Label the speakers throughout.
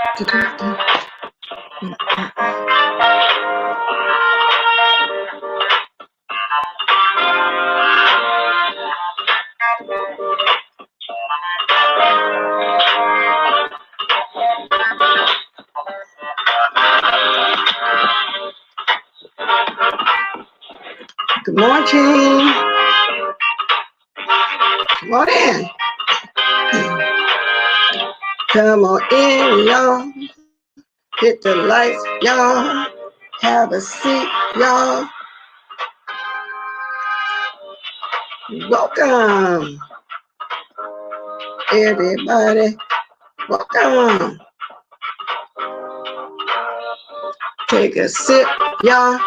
Speaker 1: Good morning. Come on in. Come on in, y'all. Hit the lights, y'all. Have a seat, y'all. Welcome, everybody. Welcome. Take a sip, y'all.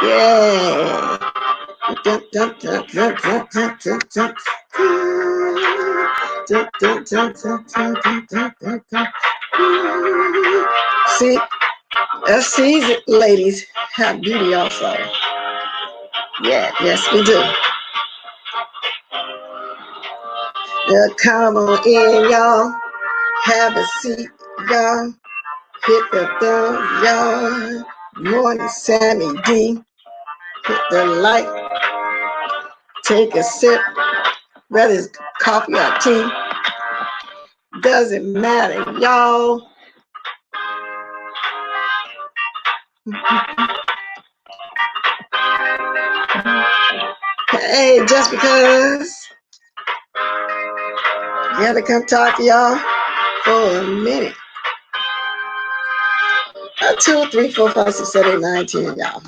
Speaker 1: Yeah. See, us seasoned ladies have beauty also. Yeah, yes we do. Come on in, y'all. Have a seat, y'all. Hit the thumb, y'all. Morning, Sammy D. Hit the light. Take a sip. Whether it's coffee or tea. Doesn't matter, y'all. Hey, just because. Gotta come talk to y'all for a minute. 2, 3, 4, 5, 6, 7, 8, 9, 10, y'all.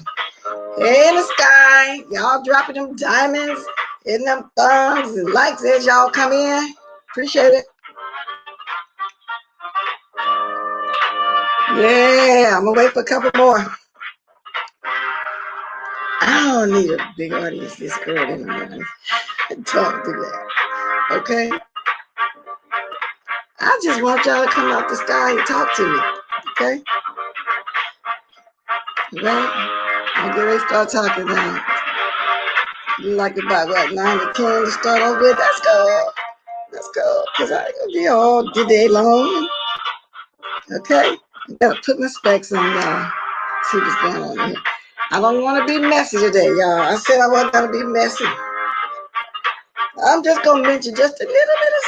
Speaker 1: Hey in the sky, y'all dropping them diamonds, hitting them thumbs and likes as y'all come in. Appreciate it. Yeah, I'm gonna wait for a couple more. I don't need a big audience this early in the morning. Don't do that. Okay? I just want y'all to come out the sky and talk to me. Okay? Right? I'm gonna start talking now. You like about what, 9 to 10 to start off with? Let's go. Let's go. Because I ain't gonna be all day long. Okay? I gotta put my specs on, y'all. See what's going on here. I don't want to be messy today, y'all. I said I wasn't gonna be messy. I'm just gonna mention just a little bit of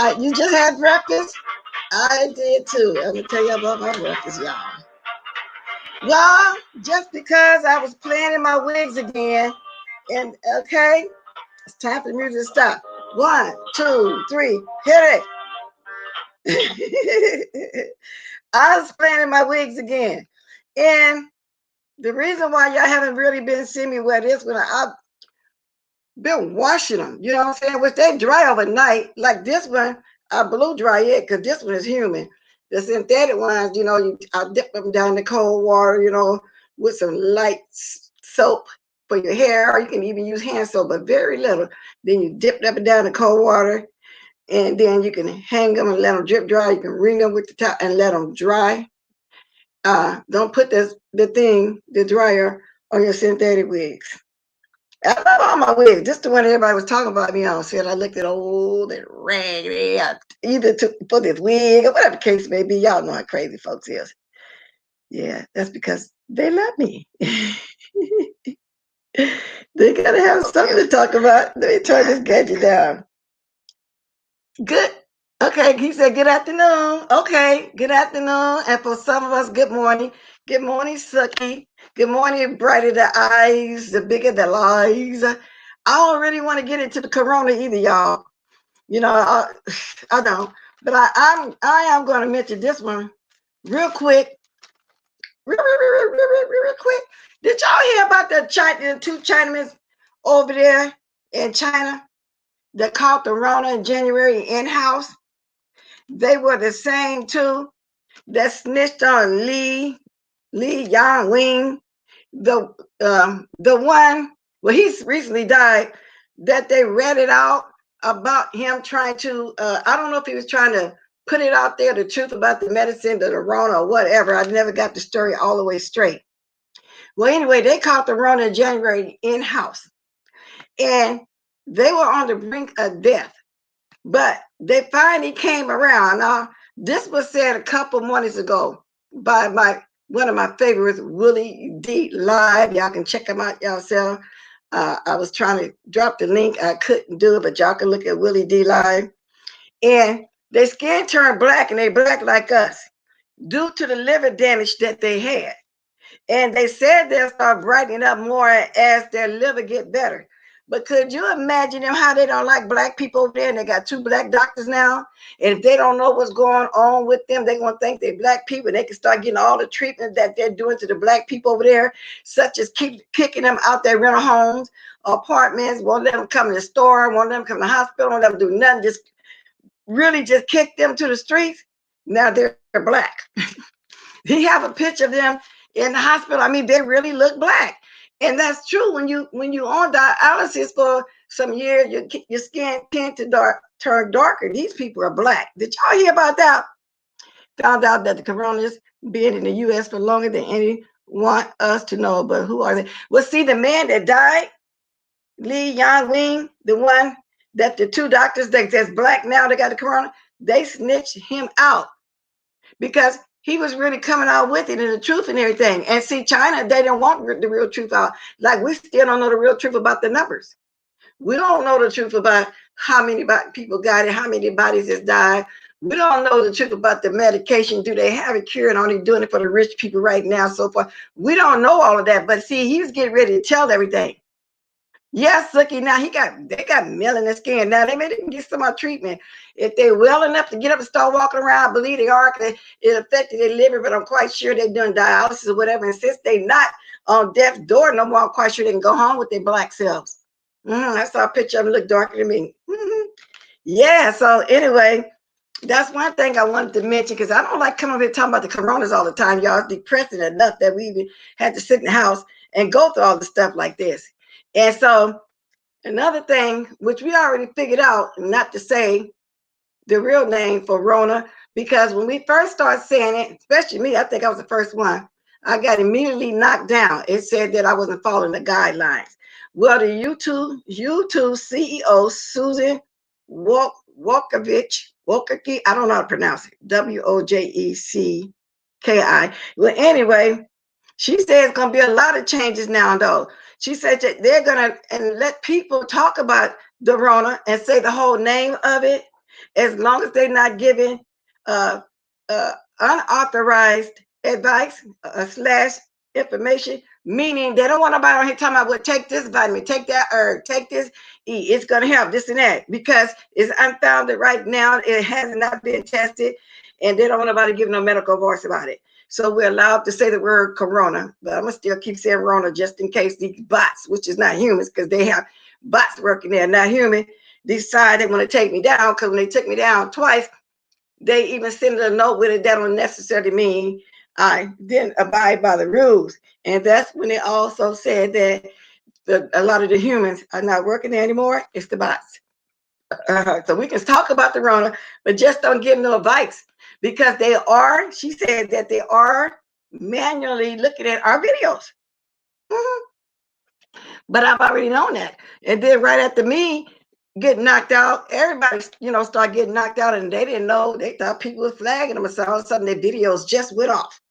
Speaker 1: something. You just had breakfast? I did too. I'm gonna tell you about my breakfast, y'all. Y'all, just because I was playing in my wigs again, and okay, it's time for the music to stop. 1, 2, 3, hit it. I was playing in my wigs again. And the reason why y'all haven't really been seeing me wear this one, I've been washing them, you know what I'm saying? Which they dry overnight. Like this one, I blow dry it because this one is human. The synthetic ones, you know, I dip them down in cold water, you know, with some light soap for your hair, or you can even use hand soap, but very little. Then you dip them down in cold water, and then you can hang them and let them drip dry. You can wring them with the top and let them dry. Don't put the dryer on your synthetic wigs. I love all my wigs. This is the one everybody was talking about me on. Said I looked at old and raggedy. I either for this wig or whatever the case may be. Y'all know how crazy folks is. Yeah, that's because they love me. They gotta have something to talk about. Let me turn this gadget down. Good. Okay, he said good afternoon. Okay, good afternoon. And for some of us, good morning. Good morning, Suki. Good morning, brighter the eyes, the bigger the lies. I don't really want to get into the corona either, y'all. You know, I don't. But I am going to mention this one real quick. Real quick. Did y'all hear about the two Chinamen over there in China that caught the Rona in January in-house? They were the same two that snitched on Li Yangwing, the one, well, he's recently died, that they read it out about him trying to, I don't know if he was trying to put it out there, the truth about the medicine, the Rona or whatever. I never got the story all the way straight. Well, anyway, they caught the Rona in January in-house. And They were on the brink of death, but they finally came around. Now, this was said a couple mornings ago by one of my favorites, Willie D. Live. Y'all can check him out yourself. I was trying to drop the link. I couldn't do it, but y'all can look at Willie D. Live. And their skin turned black, and they black like us due to the liver damage that they had. And they said they'll start brightening up more as their liver get better. But could you imagine them how they don't like black people over there? And they got 2 black doctors now. And if they don't know what's going on with them, they're going to think they're black people. They can start getting all the treatment that they're doing to the black people over there, such as keep kicking them out their rental homes, apartments, won't let them come to the store, won't let them come to the hospital, won't let them do nothing, just really just kick them to the streets. Now they're black. He have a picture of them in the hospital. I mean, they really look black. And that's true. When you on dialysis for some years, your skin tend to turn darker. These people are black. Did y'all hear about that? Found out that the coronas been in the U.S. for longer than any want us to know. But who are they? Well, see, the man that died, Lee Yang Wing, the one that the 2 doctors that's black now, they got the corona, they snitched him out because he was really coming out with it and the truth and everything. And see, China, they didn't want the real truth out. Like, we still don't know the real truth about the numbers. We don't know the truth about how many people got it, how many bodies has died. We don't know the truth about the medication. Do they have a cure and only doing it for the rich people right now, so far? We don't know all of that. But see, he was getting ready to tell everything. Yes, Sookie, now they got melanin skin. Now they may even get some treatment. If they're well enough to get up and start walking around, I believe they are, it affected their liver, but I'm quite sure they're doing dialysis or whatever. And since they're not on death's door no more, I'm quite sure they can go home with their black cells. I saw a picture of them look darker than me. Yeah, so anyway, that's one thing I wanted to mention because I don't like coming over here talking about the coronas all the time, y'all. It's depressing enough that we even had to sit in the house and go through all the stuff like this. And so another thing, which we already figured out, not to say the real name for Rona, because when we first started saying it, especially me, I think I was the first one, I got immediately knocked down. It said that I wasn't following the guidelines. Well, the YouTube CEO, Susan Wojcicki, I don't know how to pronounce it, Wojecki. Well, anyway, she said it's going to be a lot of changes now, though. She said that they're going to let people talk about the Rona and say the whole name of it, as long as they're not giving uh, unauthorized advice slash information, meaning they don't want nobody on here talking about, well, take this vitamin, take that herb, take this, eat, it's going to help this and that, because it's unfounded right now. It has not been tested, and they don't want nobody giving no medical advice about it. So we're allowed to say the word corona, but I'm going to still keep saying Rona just in case these bots, which is not humans, because they have bots working there, not human, decide they want to take me down. Because when they took me down twice, they even sent a note with it that don't necessarily mean I didn't abide by the rules. And that's when they also said that a lot of the humans are not working there anymore. It's the bots. So we can talk about the Rona, but just don't give no advice, because they are, she said that they are manually looking at our videos. But I've already known that. And then right after me getting knocked out, everybody, started getting knocked out, and they didn't know. They thought people were flagging them, and so all of a sudden their videos just went off.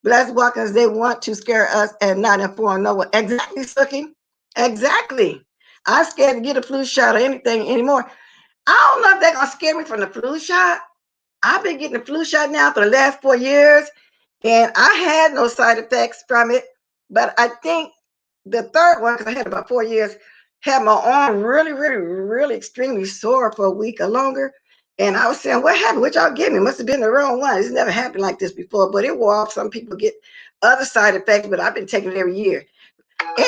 Speaker 1: Blessed Walkers, they want to scare us and not inform no one. Exactly, Sookie. Exactly. I'm scared to get a flu shot or anything anymore. I don't know if they're going to scare me from the flu shot. I've been getting the flu shot now for the last 4 years, and I had no side effects from it. But I think the third one, because I had about 4 years, had my arm really, really, really extremely sore for a week or longer. And I was saying, what happened? What y'all give me? Must have been the wrong one. It's never happened like this before, but it wore off. Some people get other side effects, but I've been taking it every year.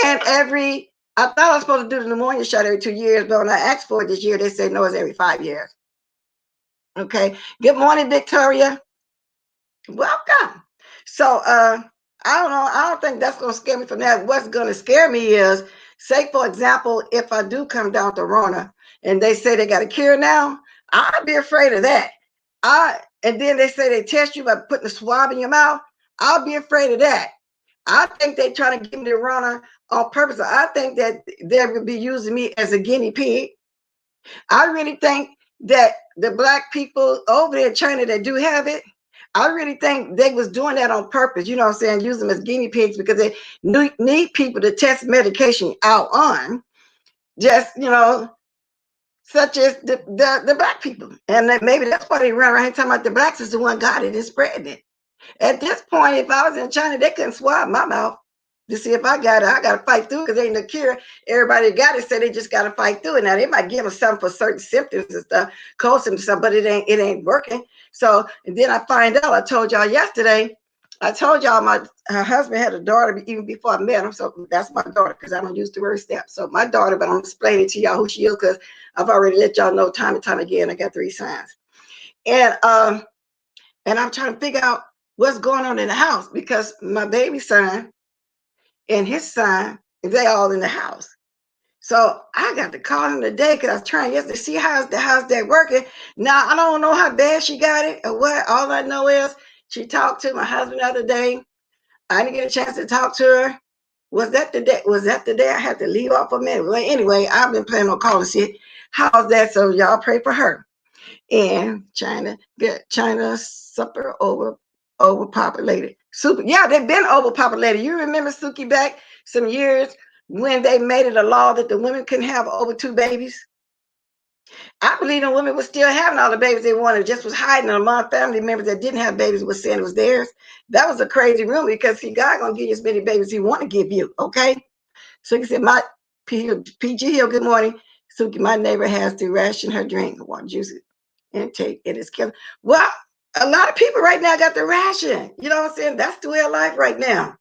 Speaker 1: And I thought I was supposed to do the pneumonia shot every 2 years, but when I asked for it this year, they said no, it's every 5 years. Okay. Good morning, Victoria. Welcome. So I don't know. I don't think that's going to scare me from that. What's going to scare me is, say, for example, if I do come down to Rona and they say they got a cure now, I'd be afraid of that. And then they say they test you by putting a swab in your mouth. I'll be afraid of that. I think they're trying to give me the Rona on purpose. I think that they would be using me as a guinea pig. I really think that the black people over there in China that do have it, I really think they was doing that on purpose. You know what I'm saying? Use them as guinea pigs because they need people to test medication out on. Just such as the black people, and that maybe that's why they run around here talking about the blacks is the one got it and spreading it. At this point, if I was in China, they couldn't swab my mouth to see if I got it. I got to fight through it because ain't no cure. Everybody got it, say they just got to fight through it. Now they might give them something for certain symptoms and stuff, cold symptoms, stuff, but it ain't working. So and then I find out. I told y'all yesterday. I told y'all her husband had a daughter even before I met him. So that's my daughter because I don't use the word step. So my daughter, but I'm explaining to y'all who she is because I've already let y'all know time and time again. I got 3 sons, and I'm trying to figure out what's going on in the house because my baby son and his son, they all in the house. So I got to call him today because I was trying yesterday to see how's that working. Now I don't know how bad she got it or what. All I know is she talked to my husband the other day. I didn't get a chance to talk to her. Was that the day? Was that the day I had to leave off a minute? Well, anyway, I've been planning on calling to see how's that. So y'all pray for her. And China super overpopulated. Super, yeah, they've been overpopulated. You remember Suki back some years when they made it a law that the women couldn't have over 2 babies? I believe the women were still having all the babies they wanted, just was hiding among family members that didn't have babies, was saying it was theirs. That was a crazy rumor because see, God gonna give you as many babies he want to give you, okay? So he said, my PG Hill, good morning. Suki, my neighbor has to ration her drink, water juice intake. It is killing. Well, a lot of people right now got the ration. You know what I'm saying? That's the way of life right now.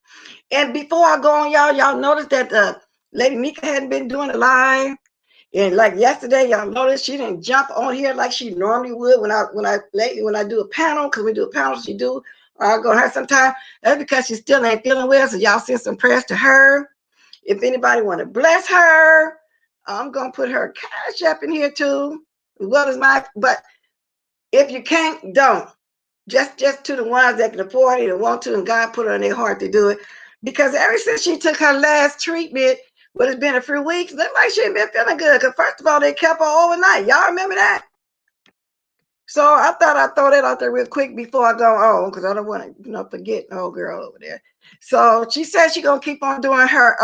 Speaker 1: And before I go on, y'all notice that Lady Mika hadn't been doing a live. And like yesterday, y'all noticed she didn't jump on here like she normally would when I do a panel, because we do a panel, she do, or I go to her sometime. That's because she still ain't feeling well. So y'all send some prayers to her. If anybody want to bless her, I'm gonna put her cash app in here too, as well as my. But if you can't, don't. Just to the ones that can afford it and want to, and God put it on their heart to do it. Because ever since she took her last treatment, what it's been a few weeks, looked like she ain't been feeling good. Because first of all, they kept her overnight. Y'all remember that? So I thought I'd throw that out there real quick before I go on, because I don't want to, forget the old girl over there. So she said she's gonna keep on doing her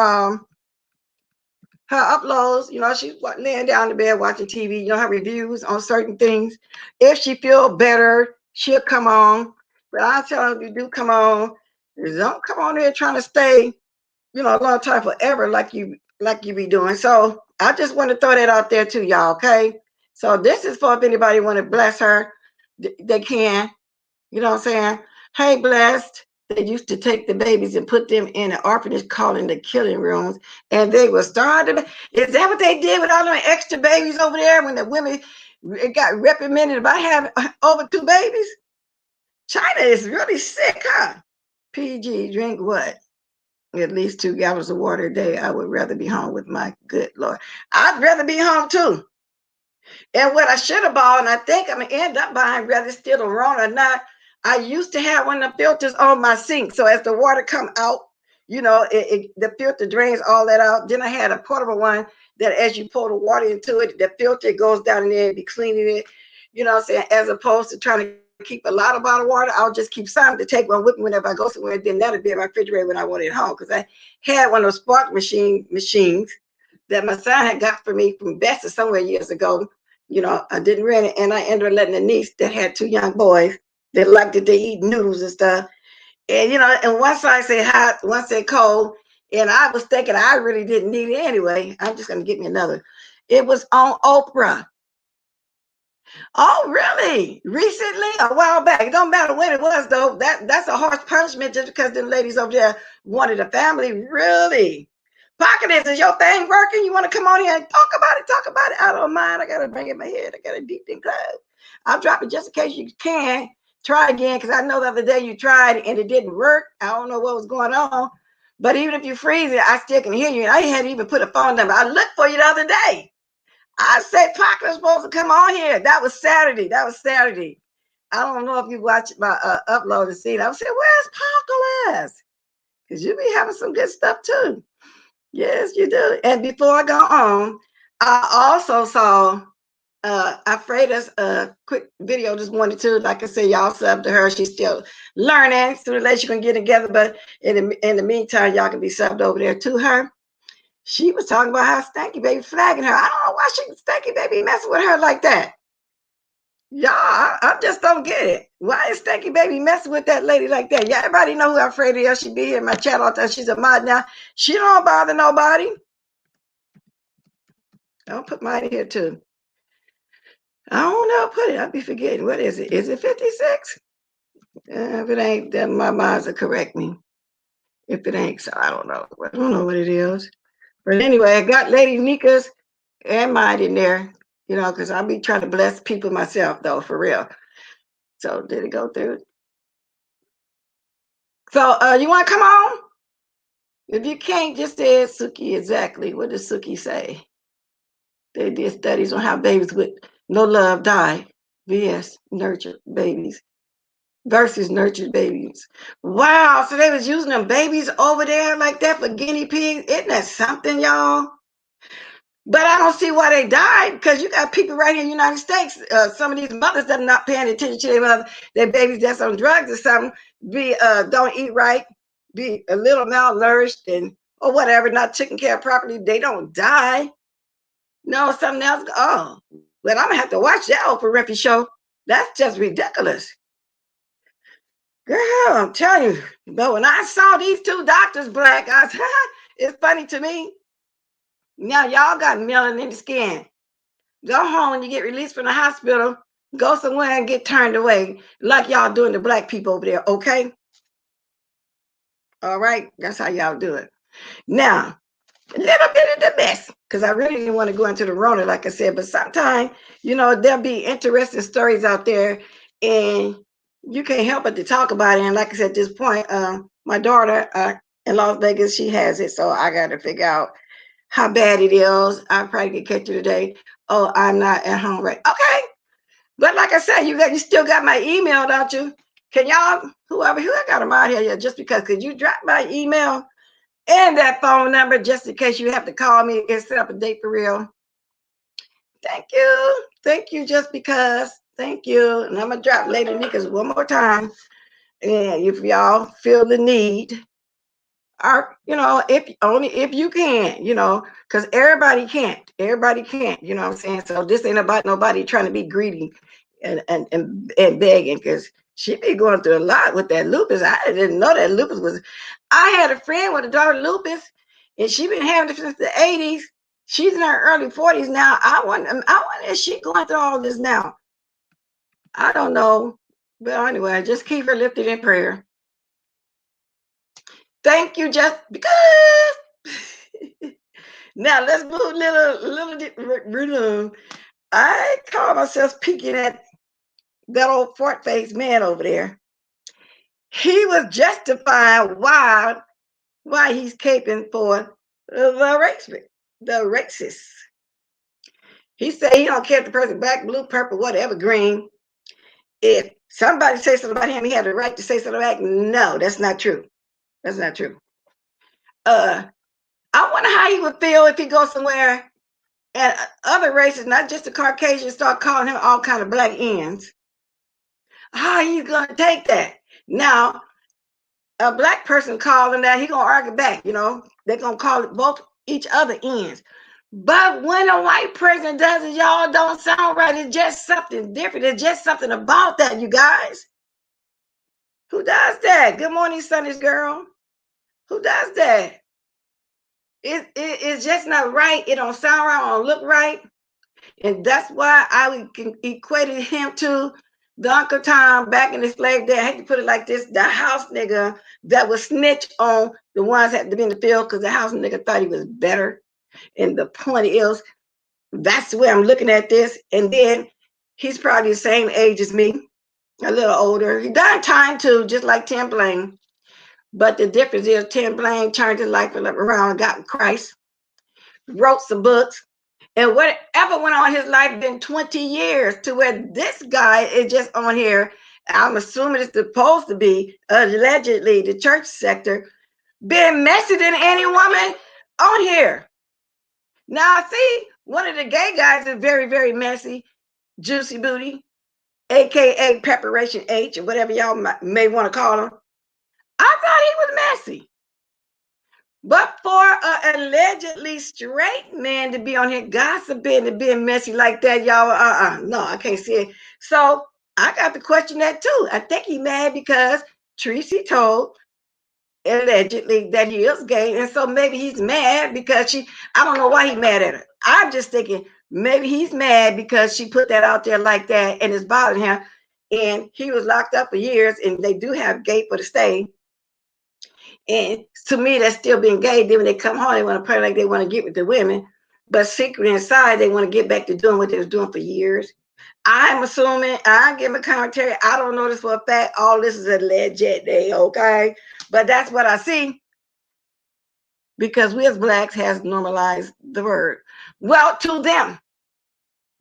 Speaker 1: uploads. She's laying down in bed watching TV. Her reviews on certain things. If she feel better, she'll come on. But I tell her, if you do come on, don't come on there trying to stay, a long time forever like you be doing. So I just want to throw that out there too, y'all. Okay. So this is for if anybody want to bless her, they can. You know what I'm saying? Hey, blessed. They used to take the babies and put them in an orphanage calling the killing rooms, and they were starting to. Is that what they did with all them extra babies over there when the women got reprimanded about having over 2 babies? China is really sick, huh? PG, drink what? At least 2 gallons of water a day. I would rather be home with my good Lord. I'd rather be home too. And what I should have bought, and I think I'm gonna end up buying, whether it's still around or not. I used to have one of the filters on my sink, so as the water come out, the filter drains all that out. Then I had a portable one that, as you pour the water into it, the filter goes down in there and be cleaning it. You know what I'm saying? As opposed to trying to keep a lot of bottled water, I'll just keep some to take one with me whenever I go somewhere. Then that'll be in my refrigerator when I want it home. Because I had one of those spark machines that my son had got for me from Best somewhere years ago. I didn't rent it, and I ended up letting a niece that had 2 young boys that liked to eat noodles and stuff. And and one side say hot, one say cold. And I was thinking I really didn't need it anyway. I'm just gonna get me another. It was on Oprah. Oh, really? Recently? A while back. It don't matter when it was though. That's a harsh punishment just because them ladies over there wanted a family. Really? Pocket is your thing working? You want to come on here and talk about it? Talk about it. I don't mind. I gotta bring it in my head. I got a deep in cloud. I'll drop it just in case you can. Try again, because I know the other day you tried and it didn't work. I don't know what was going on. But even if you freeze it, I still can hear you. And I hadn't even put a phone number. I looked for you the other day. I said Parker was supposed to come on here. That was Saturday. I don't know if you watched my upload and see it. I said, where's Parker? Because you be having some good stuff too. Yes, you do. And before I go on, I also saw Alfreda's quick video this morning too. Like I said, y'all sub to her. She's still learning. Sooner or later she can get together. But in the meantime, y'all can be subbed over there to her. She was talking about how Stanky Baby flagging her. I don't know why Stanky Baby messing with her like that. Y'all, I just don't get it. Why is Stanky Baby messing with that lady like that? Yeah, everybody know who Alfreda is. She be here in my chat all the time. She's a mod now. She don't bother nobody. I'll put mine in here too. I don't know. Put it. I'll be forgetting. What is it? Is it 56? If it ain't, then my minds will correct me. If it ain't, so I don't know. I don't know what it is. But anyway, I got Lady Nika's and mine in there, you know, because I'll be trying to bless people myself, though, for real. So did it go through? So you want to come on? If you can't, just say Suki exactly. What does Suki say? They did studies on how babies with no love die. vs. nurtured babies versus nurtured babies. Wow, so they was using them babies over there like that for guinea pigs. Isn't that something, y'all? But I don't see why they died, because you got people right here in the United States. Some of these mothers that are not paying attention to their babies that's on drugs or something, don't eat right, be a little malnourished and or whatever, not taken care of properly. They don't die. No, something else. Oh, but I'm gonna have to watch that Oprah Winfrey show. That's just ridiculous. Girl, I'm telling you. But when I saw these two doctors black, it's funny to me. Now y'all got melanin in the skin. Go home when you get released from the hospital. Go somewhere and get turned away like y'all doing the black people over there, okay? All right, that's how y'all do it. Now, a little bit of the mess, because I really didn't want to go into the Rona, like I said, but sometimes, you know, there'll be interesting stories out there, and you can't help but to talk about it. And like I said, at this point, my daughter in Las Vegas, she has it, so I got to figure out how bad it is. I probably can catch you today. Oh, I'm not at home, right? Okay. But like I said, you still got my email, don't you? Can y'all, who I got them out here, just because, could you drop my email and that phone number just in case you have to call me and set up a date for real? Thank you. Thank you, just because. Thank you. And I'm going to drop Lady Nika's one more time. And if y'all feel the need, or if you can, because everybody can't, you know what I'm saying? So this ain't about nobody trying to be greedy and begging, because she be going through a lot with that lupus. I didn't know that lupus was. I had a friend with a daughter lupus, and she been having it since the 80s. She's in her early 40s now. I wonder is she going through all this now? I don't know. But anyway, just keep her lifted in prayer. Thank you, just because. Now let's move a little. I call myself peeking at that old fort-faced man over there. He was justifying why he's caping for the racists. He said he don't care if the person black, blue, purple, whatever, green. If somebody says something about him, he had the right to say something back. No, that's not true. That's not true. I wonder how he would feel if he goes somewhere and other races, not just the Caucasians, start calling him all kind of black ends. How he's gonna take that? Now, a black person calling that, he gonna argue back. They're gonna call it both each other ends. But when a white person does it, y'all don't sound right. It's just something different. It's just something about that, you guys. Who does that? Good morning, Sunny's girl. Who does that? It's just not right. It don't sound right. It don't look right. And that's why I equated him to the Uncle Tom back in the slave day. I hate to put it like this: the house nigga that was snitch on the ones that had to be in the field because the house nigga thought he was better. And the point is, that's the way I'm looking at this. And then he's probably the same age as me, a little older. He died in time too, just like Tim Blaine. But the difference is Tim Blaine turned his life around, got Christ, wrote some books, and whatever went on in his life been 20 years to where this guy is just on here. I'm assuming it's supposed to be allegedly the church sector, being messier than any woman on here. Now, see, one of the gay guys is very, very messy, Juicy Booty, aka Preparation H, or whatever y'all may want to call him. I thought he was messy. But for an allegedly straight man to be on here gossiping and being messy like that, y'all, no, I can't see it. So I got to question that too. I think he mad because Tracy told allegedly that he is gay, and so maybe he's mad because I don't know why he's mad at her. I'm just thinking maybe he's mad because she put that out there like that and it's bothering him. And he was locked up for years, and they do have gay for the stay. And to me, that's still being gay. Then when they come home, they want to play like they want to get with the women, but secretly inside, they want to get back to doing what they was doing for years. I'm assuming, I give a commentary. I don't know this for a fact. All this is alleged, okay? But that's what I see because we as blacks has normalized the word. Well, to them,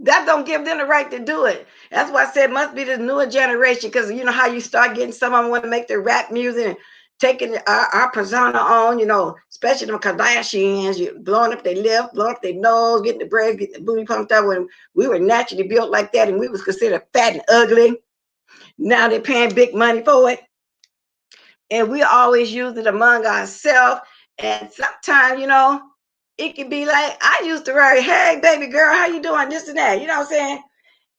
Speaker 1: that don't give them the right to do it. That's why I said it must be the newer generation, because you know how you start getting some of them want to make their rap music and taking our persona on, especially them Kardashians, you blowing up their lip, blowing up their nose, getting the braids, getting the booty pumped up when we were naturally built like that and we was considered fat and ugly. Now they're paying big money for it. And we always use it among ourselves. And sometimes, it can be like, I used to write, hey, baby girl, how you doing? This and that. You know what I'm saying?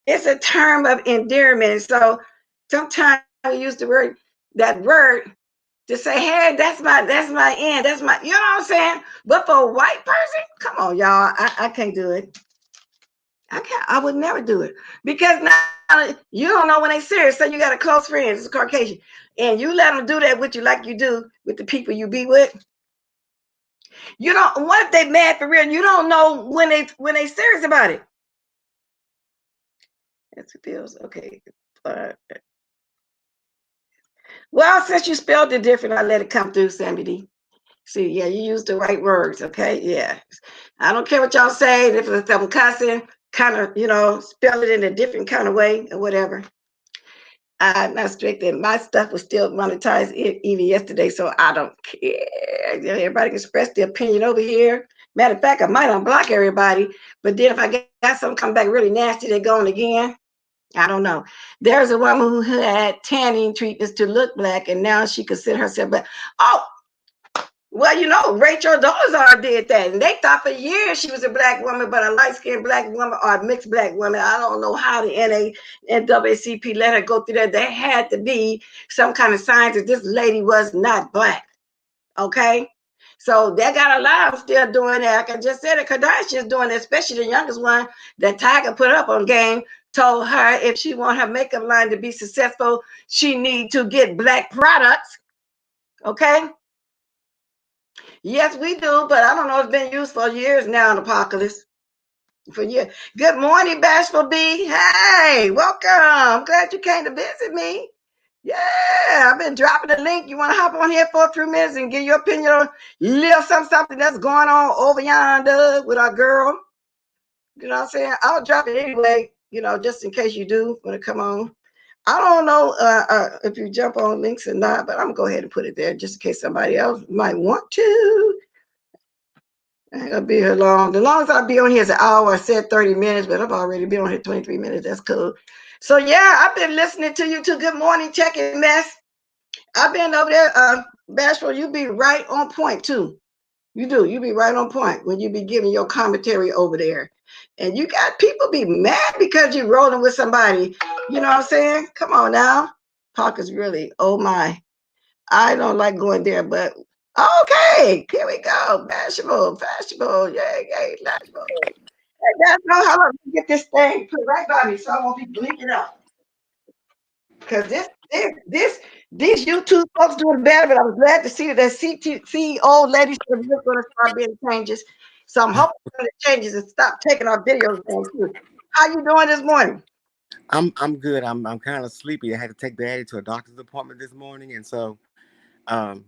Speaker 1: It's a term of endearment. So sometimes we use that word to say, hey, that's my end. That's my, you know what I'm saying? But for a white person, come on, y'all. I can't do it. I would never do it. Because now you don't know when they serious. So you got a close friend, it's a Caucasian, and you let them do that with you like you do with the people you be with. You don't, what if they mad for real? You don't know when they serious about it. That's what feels okay. Well, since you spelled it different, I let it come through, Sammy D. See, yeah, you used the right words, okay? Yeah. I don't care what y'all say. If it's some cussing, kind of, spell it in a different kind of way or whatever. I'm not strict, and my stuff was still monetized even yesterday, so I don't care. Everybody can express their opinion over here. Matter of fact, I might unblock everybody, but then if I got something come back really nasty, they're going again. I don't know. There's a woman who had tanning treatments to look black, and now she considers herself black. Oh, well, Rachel Dolezal did that, and they thought for years she was a black woman, but a light-skinned black woman or a mixed black woman. I don't know how the NAACP let her go through that. There had to be some kind of signs that this lady was not black. Okay? So they got a lot of them still doing that. Like I just said, the Kardashians doing it, especially the youngest one that Tiger put up on game, told her if she want her makeup line to be successful, she need to get black products. Okay? Yes, we do, but I don't know. It's been used for years now in Apocalypse. For years. Good morning, Bashful B. Hey, welcome. Glad you came to visit me. Yeah, I've been dropping the link. You want to hop on here for a few minutes and give your opinion on little something that's going on over yonder with our girl? You know what I'm saying? I'll drop it anyway, just in case you do want to come on. I don't know if you jump on links or not, but I'm going to go ahead and put it there just in case somebody else might want to. I ain't gonna be here long. The longest I'll be on here is an hour. I said 30 minutes, but I've already been on here 23 minutes. That's cool. So yeah, I've been listening to you too. Good morning, Check and Mess. I've been over there, Bashful. You be right on point too. You do. You be right on point when you be giving your commentary over there. And you got people be mad because you're rolling with somebody. You know what I'm saying? Come on now. Parker's really, oh my. I don't like going there, but okay, here we go. Fashionable, yay, fashionable. Hey, guys, know how to get this thing put right by me so I won't be blinking out. Because these YouTube folks doing better, but I was glad to see that CEO lady said we're going to start being changes. So I'm hoping the changes and stop taking our videos down too. How you doing this morning?
Speaker 2: I'm good. I'm kind of sleepy. I had to take Daddy to a doctor's appointment this morning, and so um,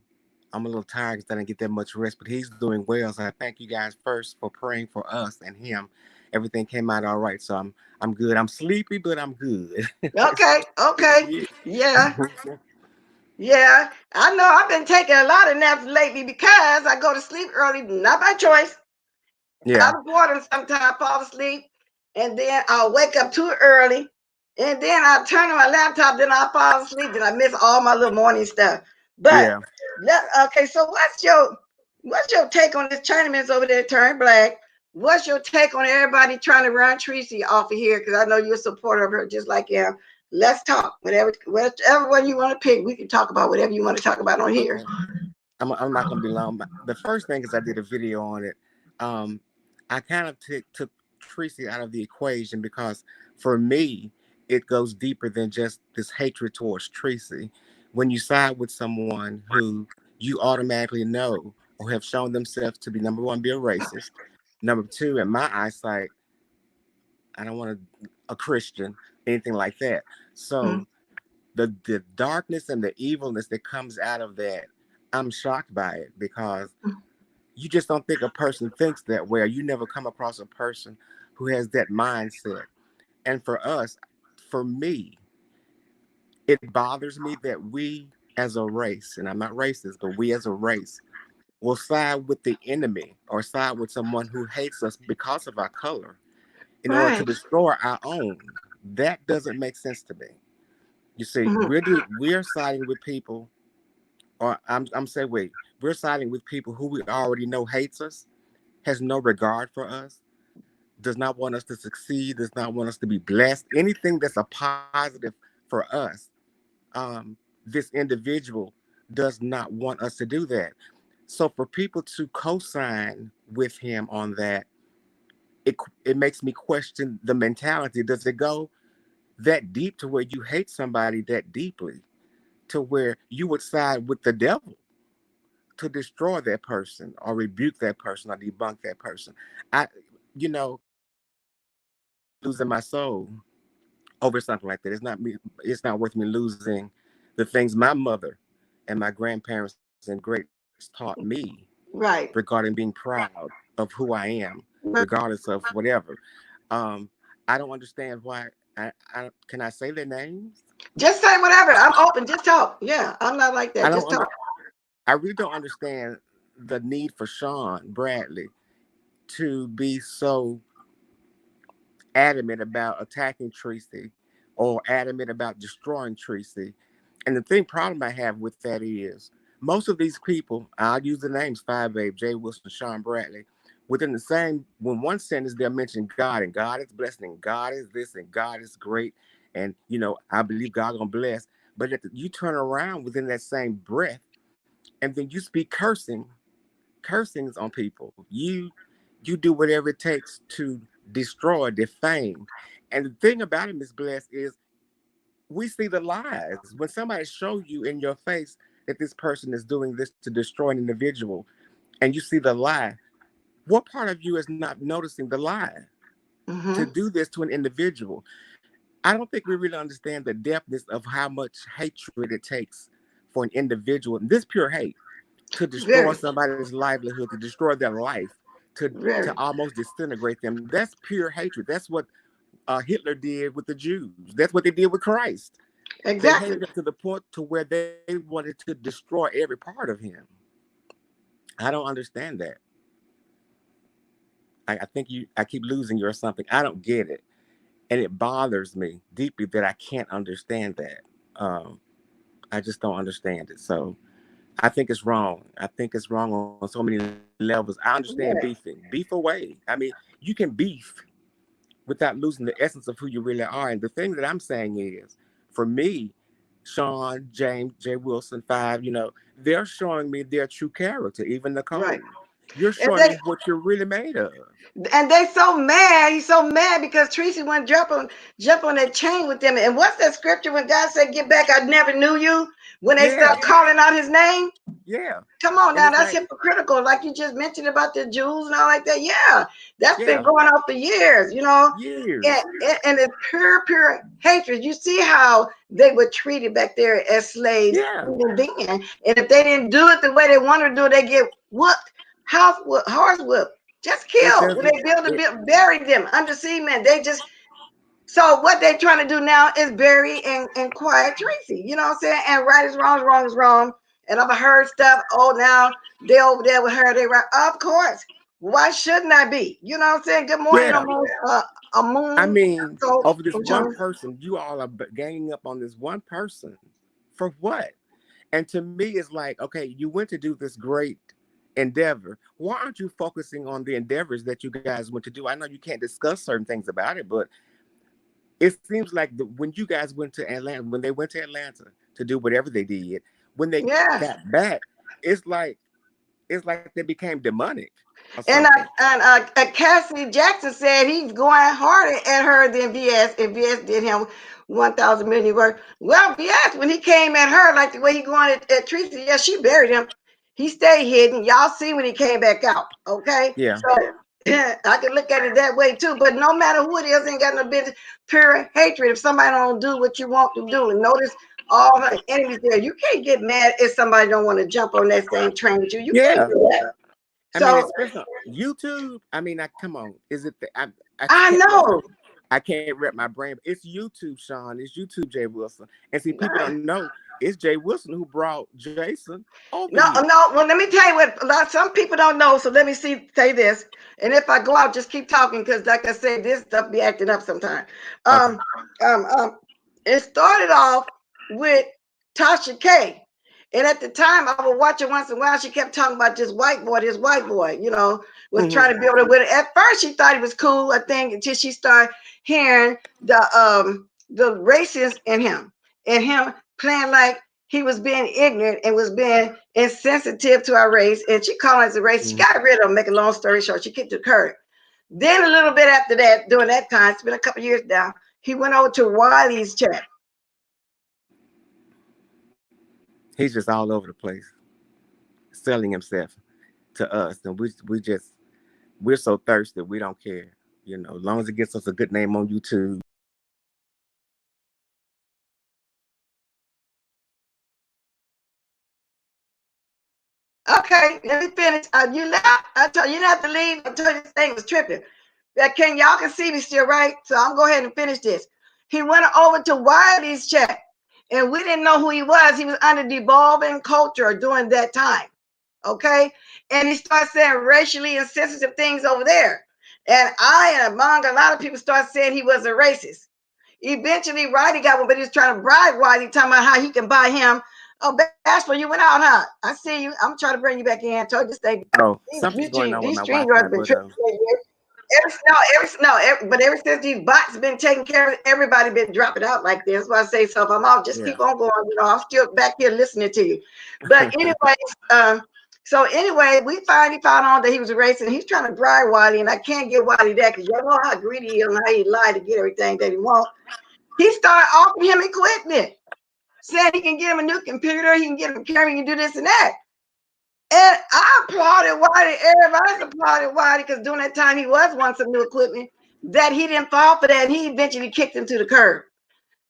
Speaker 2: I'm a little tired because I didn't get that much rest. But he's doing well, so I thank you guys first for praying for us and him. Everything came out all right, so I'm good. I'm sleepy, but I'm good.
Speaker 1: Okay,
Speaker 2: Yeah.
Speaker 1: yeah. Yeah, I know. I've been taking a lot of naps lately because I go to sleep early, not by choice.
Speaker 2: Yeah,
Speaker 1: Out of boredom, sometimes fall asleep, and then I'll wake up too early, and then I'll turn on my laptop, then I'll fall asleep, then I miss all my little morning stuff. But
Speaker 2: yeah.
Speaker 1: okay, so what's your take on this Chinaman's over there turned black? What's your take on everybody trying to run Tracy off of here? Because I know you're a supporter of her, just like him. Let's talk. Whichever one you want to pick, we can talk about whatever you want to talk about on here.
Speaker 2: Okay. I'm not gonna be long. But the first thing is I did a video on it. Um, I kind of took Tracy out of the equation because for me, it goes deeper than just this hatred towards Tracy. When you side with someone who you automatically know or have shown themselves to be number one, be a racist. Number two, in my eyesight, I don't want a Christian, anything like that.
Speaker 1: Mm-hmm.
Speaker 2: So the darkness and the evilness that comes out of that, I'm shocked by it because you just don't think a person thinks that way, or you never come across a person who has that mindset. And for us, for me, it bothers me that we as a race, and I'm not racist, but we as a race will side with the enemy or side with someone who hates us because of our color in order to
Speaker 1: Right.
Speaker 2: destroy our own. That doesn't make sense to me. You see,
Speaker 1: Mm-hmm.
Speaker 2: we're siding with people, or I'm saying, wait, we're siding with people who we already know hates us, has no regard for us, does not want us to succeed, does not want us to be blessed, anything that's a positive for us. This individual does not want us to do that. So for people to co-sign with him on that, it makes me question the mentality. Does it go that deep to where you hate somebody that deeply, to where you would side with the devil to destroy that person or rebuke that person or debunk that person? I, you know, losing my soul over something like that. It's not me. It's not worth me losing the things my mother and my grandparents and greats taught me
Speaker 1: Right.
Speaker 2: regarding being proud of who I am, regardless of whatever. Um, I don't understand why. I can I say their names?
Speaker 1: Just say whatever. I'm open. Just talk. Yeah, I'm not like
Speaker 2: I
Speaker 1: that.
Speaker 2: don't.
Speaker 1: Just talk.
Speaker 2: I really don't understand the need for Sean Bradley to be so adamant about attacking Tracy or adamant about destroying Tracy. And the problem I have with that is most of these people, I'll use the names Five Babe, Jay Wilson, Sean Bradley, within the same, when one sentence they'll mention God and God is blessing and God is this and God is great. And, I believe God gonna bless. But you turn around within that same breath and then you speak cursings on people. You do whatever it takes to destroy, defame. And the thing about it, Miss Bless, is we see the lies. When somebody show you in your face that this person is doing this to destroy an individual, and you see the lie, what part of you is not noticing the lie to
Speaker 1: Mm-hmm.
Speaker 2: do this to an individual? I don't think we really understand the depthness of how much hatred it takes for an individual, and this pure hate, to destroy
Speaker 1: Very,
Speaker 2: somebody's livelihood, to destroy their life, to
Speaker 1: very.
Speaker 2: almost disintegrate them. That's pure hatred. That's what Hitler did with the Jews. That's what they did with Christ. They
Speaker 1: Exactly.
Speaker 2: hated him to the point to where they wanted to destroy every part of him. I don't understand that. I think I keep losing you or something. I don't get it, and it bothers me deeply that I can't understand that. Um, I just don't understand it. So I think it's wrong. I think it's wrong on so many levels. I understand beefing.
Speaker 1: Right.
Speaker 2: Beef away. I mean, you can beef without losing the essence of who you really are. And the thing that I'm saying is, for me, Sean, James, Jay Wilson, Five, they're showing me their true character. Even
Speaker 1: Right.
Speaker 2: Nicole, you're
Speaker 1: And
Speaker 2: showing me
Speaker 1: they
Speaker 2: what you're really made of.
Speaker 1: so mad. He's so mad because Tracy went jump on that chain with them. And what's that scripture when God said, "Get back, I never knew you"? When they
Speaker 2: Yeah,
Speaker 1: start calling out his name.
Speaker 2: yeah.
Speaker 1: Come on
Speaker 2: And
Speaker 1: now,
Speaker 2: it's
Speaker 1: that's
Speaker 2: like,
Speaker 1: hypocritical. Like you just mentioned about the Jews and all like that. Yeah, that's been
Speaker 2: yeah,
Speaker 1: going on for years, And,
Speaker 2: years.
Speaker 1: and it's pure hatred. You see how they were treated back there as slaves
Speaker 2: Yeah,
Speaker 1: even then. And if they didn't do it the way they wanted to do it, they get whooped, house horse whooped, just
Speaker 2: it
Speaker 1: killed. When
Speaker 2: doesn't.
Speaker 1: they build a
Speaker 2: It
Speaker 1: build, buried them under cement. They just So what they're trying to do now is bury and quiet Tracy. You know what I'm saying? And right is wrong, wrong is wrong. And I've heard stuff. Oh, now they over there with her. They right. Of course. Why shouldn't I be? You know what I'm saying? Good morning,
Speaker 2: Yeah.
Speaker 1: almost a
Speaker 2: I
Speaker 1: moon.
Speaker 2: mean,
Speaker 1: So
Speaker 2: over this one person, you all are ganging up on this one person for what? And to me, it's like, okay, you went to do this great endeavor. Why aren't you focusing on the endeavors that you guys went to do? I know you can't discuss certain things about it, but it seems like when you guys went to Atlanta, when they went to Atlanta to do whatever they did, when they
Speaker 1: yes.
Speaker 2: got back, it's like they became demonic or
Speaker 1: And
Speaker 2: something.
Speaker 1: Cassidy Jackson said he's going harder at her than VS, and VS did him 1,000 million work. Well, VS, when he came at her, like the way he going at Tracy, yeah, she buried him. He stayed hidden. Y'all see when he came back out, okay?
Speaker 2: Yeah.
Speaker 1: So I can look at it that way too. But no matter who it is, ain't got no business. Pure hatred. If somebody don't do what you want to do, and notice all her enemies there, you can't get mad if somebody don't want to jump on that same train with you. You can't
Speaker 2: Yeah.
Speaker 1: do that.
Speaker 2: I mean,
Speaker 1: So
Speaker 2: especially on YouTube. I mean, come on. Is it? I
Speaker 1: I
Speaker 2: can't wrap
Speaker 1: know.
Speaker 2: I can't wrap my brain. It's YouTube, Sean. It's YouTube, Jay Wilson. And see, people don't know it's Jay Wilson who brought Jason over
Speaker 1: No,
Speaker 2: here.
Speaker 1: no. Well, let me tell you what some people don't know. So let me say this. And if I go out, just keep talking because, like I said, this stuff be acting up sometimes.
Speaker 2: Okay.
Speaker 1: Um, um, it started off with Tasha K. And at the time, I would watch it once in a while. She kept talking about this white boy, was
Speaker 2: Mm-hmm.
Speaker 1: trying to build it with it. At first, she thought he was cool, I think, until she started hearing the racist in him and him playing like he was being ignorant and was being insensitive to our race. And she called us a race. She
Speaker 2: Mm-hmm.
Speaker 1: got rid of him, make a long story short. She kicked the curb. Then a little bit after that, during that time, it's been a couple years now, he went over to Wiley's chat.
Speaker 2: He's just all over the place, selling himself to us, and we're so thirsty we don't care. As long as it gets us a good name on YouTube.
Speaker 1: Okay, let me finish. You left. I told you didn't have to leave. I told you this thing was tripping. Y'all can see me still, right? So I'm go ahead and finish this. He went over to Wiley's chat, and we didn't know who he was. He was under devolving culture during that time. Okay, and he started saying racially insensitive things over there. And among a lot of people, started saying he was a racist. Eventually, Roddy got one, but he was trying to bribe Roddy, talking about how he can buy him. Oh, Bashful, you went out, huh? I see you. I'm trying to bring you back in. I told you this thing.
Speaker 2: Oh, something's going on with
Speaker 1: These
Speaker 2: my
Speaker 1: stream
Speaker 2: Wi-Fi,
Speaker 1: yards been
Speaker 2: but
Speaker 1: tripping. But ever since these bots been taken care of, everybody been dropping out like this. That's why I say so. If I'm out, just
Speaker 2: yeah.
Speaker 1: keep on going. I'm still back here listening to you. But anyway, we finally found out that he was a racist. And he's trying to bribe Wiley, and I can't get Wiley that because y'all know how greedy he is and how he lied to get everything that he wants. He started offering him equipment, saying he can get him a new computer, he can get him a camera, he can do this and that. And I applauded Whitey. Everybody applauded Whitey because during that time he was wanting some new equipment. That he didn't fall for that, and he eventually kicked him to the curb.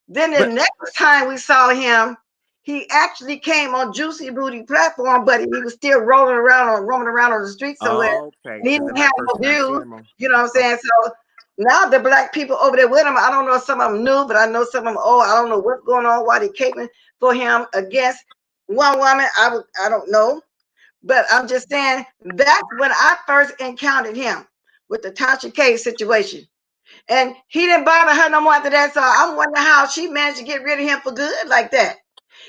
Speaker 1: Then the
Speaker 2: But
Speaker 1: next time we saw him, he actually came on Juicy Booty platform, but he was still roaming around on the street somewhere.
Speaker 2: okay,
Speaker 1: And he
Speaker 2: because the
Speaker 1: didn't have
Speaker 2: very
Speaker 1: no
Speaker 2: first time I seen
Speaker 1: views.
Speaker 2: him on.
Speaker 1: You know what I'm
Speaker 2: Okay.
Speaker 1: saying? So now the black people over there with him, I don't know if some of them knew, but I know some of them, I don't know what's going on, why they caping for him against one woman. I don't know. But I'm just saying that's when I first encountered him with the Tasha K situation. And he didn't bother her no more after that. So I'm wondering how she managed to get rid of him for good like that.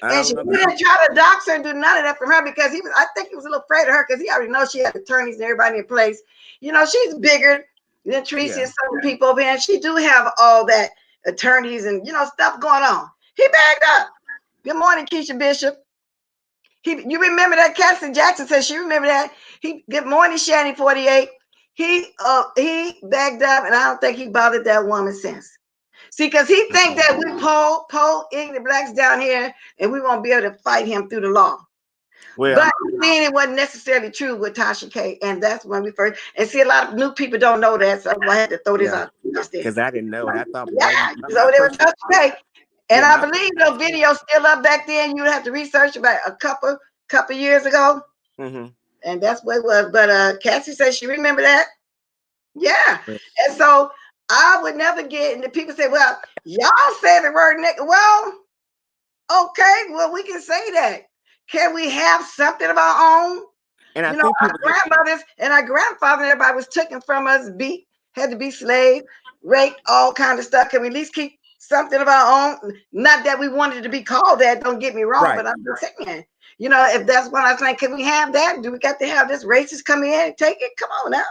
Speaker 2: I
Speaker 1: And
Speaker 2: don't
Speaker 1: she
Speaker 2: know because
Speaker 1: didn't try to dox her and do none of that for her because I think he was a little afraid of her because he already knows she had attorneys and everybody in place. She's bigger than Tracy
Speaker 2: yeah.
Speaker 1: and some people over here. And she do have all that attorneys and, stuff going on. He backed up. Good morning, Keisha Bishop. You remember that Cassie Jackson said she remember that. Good morning, Shanny 48. He backed up and I don't think he bothered that woman since. See, because he think that we poll ignorant blacks down here and we won't be able to fight him through the law.
Speaker 2: Well,
Speaker 1: But seeing it wasn't necessarily true with Tasha K. And that's when we first and see a lot of new people don't know that. So I had to throw this
Speaker 2: yeah,
Speaker 1: out just there.
Speaker 2: because I didn't know it. I thought
Speaker 1: Yeah,
Speaker 2: my
Speaker 1: so there was
Speaker 2: first,
Speaker 1: Tasha K. And
Speaker 2: yeah,
Speaker 1: I
Speaker 2: my
Speaker 1: believe
Speaker 2: first
Speaker 1: those
Speaker 2: experience.
Speaker 1: videos still up back then. You'd have to research about a couple years ago.
Speaker 2: Mm-hmm.
Speaker 1: And that's what it was. But Cassie said she remember that. Yeah.
Speaker 2: But
Speaker 1: And so I would never get, and the people say, well, y'all say the word nigga. Well, okay, well, we can say that. Can we have something of our own?
Speaker 2: And I
Speaker 1: You know,
Speaker 2: think
Speaker 1: our
Speaker 2: people get
Speaker 1: grandmothers and our grandfather, everybody was taken from us, beat, had to be slave, raped, all kind of stuff. Can we at least keep something of our own? Not that we wanted to be called that, don't get me wrong,
Speaker 2: right.
Speaker 1: but I'm just saying, you know, if that's what I'm saying, can we have that? Do we got to have this racist come in and take it? Come on now.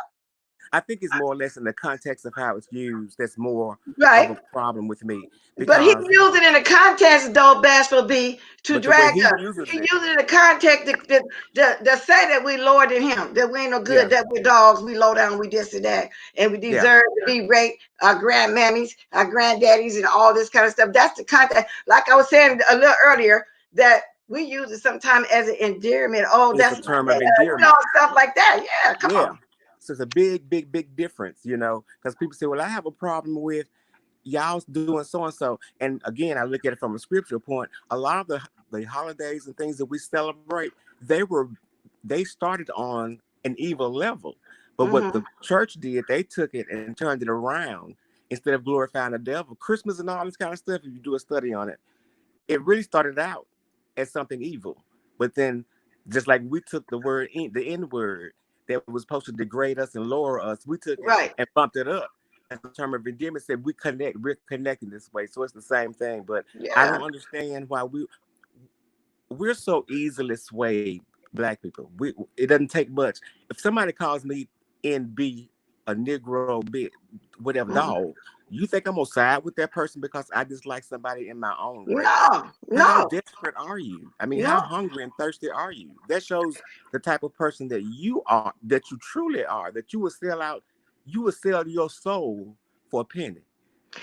Speaker 2: I think it's more or less in the context of how it's used that's more of
Speaker 1: Right.
Speaker 2: a problem with me
Speaker 1: But he
Speaker 2: because,
Speaker 1: used it in the context, though, Bashful B, to
Speaker 2: but the way
Speaker 1: drag
Speaker 2: he
Speaker 1: us.
Speaker 2: uses
Speaker 1: He
Speaker 2: it,
Speaker 1: used it in the context to say that we lower than him, that we ain't no
Speaker 2: yeah,
Speaker 1: good, that we're dogs, we low down, we this and that, and we
Speaker 2: yeah,
Speaker 1: deserve to be raped, our grandmammies, our granddaddies, and all this kind of stuff. That's the context. Like I was saying a little earlier, that we use it sometimes as an endearment. Oh,
Speaker 2: it's a
Speaker 1: that's my
Speaker 2: term of
Speaker 1: nigga, you know,
Speaker 2: endearment.
Speaker 1: stuff like that. Yeah, come
Speaker 2: Yeah.
Speaker 1: on.
Speaker 2: So it's a big, big, big difference, because people say, well, I have a problem with y'all doing so and so. And again, I look at it from a scriptural point. A lot of the holidays and things that we celebrate, they started on an evil level. But what
Speaker 1: Mm-hmm.
Speaker 2: the church did, they took it and turned it around instead of glorifying the devil. Christmas and all this kind of stuff, if you do a study on it, it really started out as something evil. But then, just like we took the N word that was supposed to degrade us and lower us, we took it
Speaker 1: Right.
Speaker 2: and bumped it up. As the term of redeeming said, we're connecting this way. So it's the same thing. But I
Speaker 1: Yeah.
Speaker 2: don't understand why we're so easily swayed, black people. It doesn't take much. If somebody calls me NB, a Negro bit, whatever
Speaker 1: Mm.
Speaker 2: dog, you think I'm gonna side with that person because I dislike somebody in my own race?
Speaker 1: No,
Speaker 2: How
Speaker 1: no,
Speaker 2: desperate are you? I mean,
Speaker 1: no.
Speaker 2: how hungry and thirsty are you? That shows the type of person that you are, that you truly are, that you would sell your soul for a penny,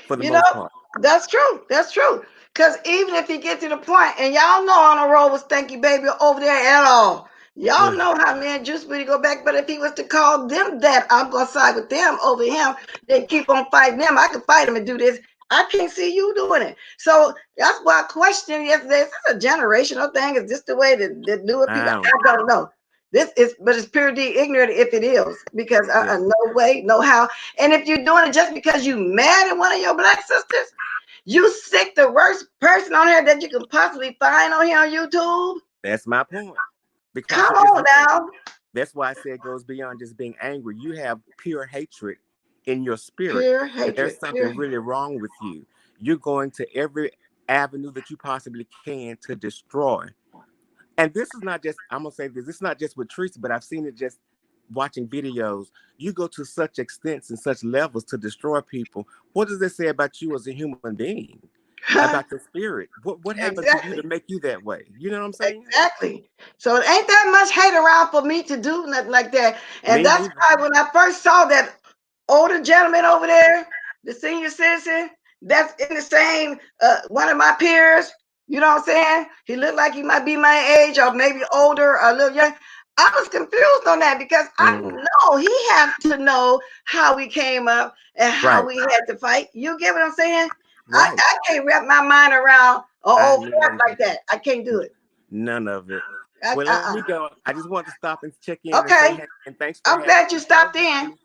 Speaker 2: for the
Speaker 1: You know,
Speaker 2: most part.
Speaker 1: that's true. That's true. Because even if you get to the point, and y'all know on the road with Stanky Baby over there at all, y'all
Speaker 2: Ugh.
Speaker 1: know how me and Juice really go back. But if he was to call them that, I'm going to side with them over him, then keep on fighting them. I can fight him and do this. I can't see you doing it. So that's why I questioned yesterday. Is this a generational thing? Is this the way that do it? People,
Speaker 2: I
Speaker 1: I
Speaker 2: don't.
Speaker 1: don't know. This is, but it's pure D ignorant if it is, because
Speaker 2: Yeah.
Speaker 1: no way, no how. And if you're doing it just because you mad at one of your black sisters, you sick the worst person on here that you can possibly find on here on YouTube.
Speaker 2: That's my point. Because
Speaker 1: Come
Speaker 2: you just
Speaker 1: on
Speaker 2: named it.
Speaker 1: now.
Speaker 2: That's why I say it goes beyond just being angry. You have pure hatred in your spirit,
Speaker 1: Pure
Speaker 2: that there's
Speaker 1: hatred. Pure
Speaker 2: something really wrong with you. You're going to every avenue that you possibly can to destroy. And this is not just, I'm going to say this, it's not just with Teresa, but I've seen it just watching videos. You go to such extents and such levels to destroy people. What does this say about you as a human being? About your spirit? What happened to you to
Speaker 1: exactly.
Speaker 2: make you that way? You know what I'm saying?
Speaker 1: Exactly. So it ain't that much hate around for me to do nothing like that. And
Speaker 2: Me
Speaker 1: that's
Speaker 2: neither.
Speaker 1: why when I first saw that older gentleman over there, the senior citizen, that's in the same one of my peers, you know what I'm saying? He looked like he might be my age or maybe older or a little young. I was confused on that because I
Speaker 2: Mm,
Speaker 1: know he had to know how we came up and how
Speaker 2: right,
Speaker 1: we had to fight. You get what I'm saying?
Speaker 2: right.
Speaker 1: I can't wrap my mind around an
Speaker 2: I
Speaker 1: old
Speaker 2: me
Speaker 1: fart
Speaker 2: neither.
Speaker 1: like that. I can't do it.
Speaker 2: None of it. Well, let me
Speaker 1: Uh-uh.
Speaker 2: go. I just wanted to stop and check in and say
Speaker 1: Okay.
Speaker 2: hey and thanks for
Speaker 1: I'm
Speaker 2: having
Speaker 1: glad
Speaker 2: me.
Speaker 1: you
Speaker 2: Love
Speaker 1: stopped in.
Speaker 2: you.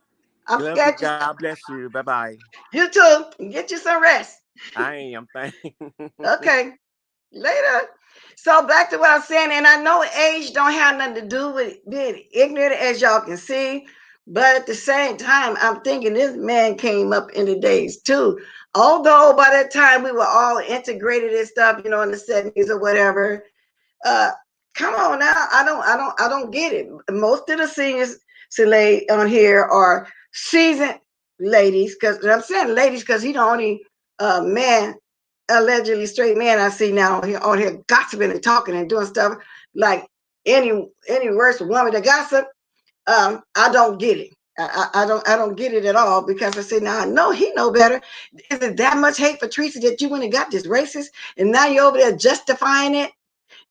Speaker 1: I'm
Speaker 2: Love you.
Speaker 1: glad you
Speaker 2: God bless you. Bye bye.
Speaker 1: you too. Get you some rest.
Speaker 2: I am. Thank.
Speaker 1: Okay. Later. So back to what I'm saying, and I know age don't have nothing to do with being ignorant, as y'all can see. But at the same time, I'm thinking this man came up in the days too. Although by that time we were all integrated and stuff, you know, in the 70s or whatever. Uh, come on now. I don't get it. Most of the seniors on here are seasoned ladies, because I'm saying ladies because he the only man, allegedly straight man I see now on here gossiping and talking and doing stuff like any worse woman that gossip. I don't get it. I don't get it at all, because I say now I know he know better. Is it that much hate for Teresa that you went and got this racist and now you're over there justifying it?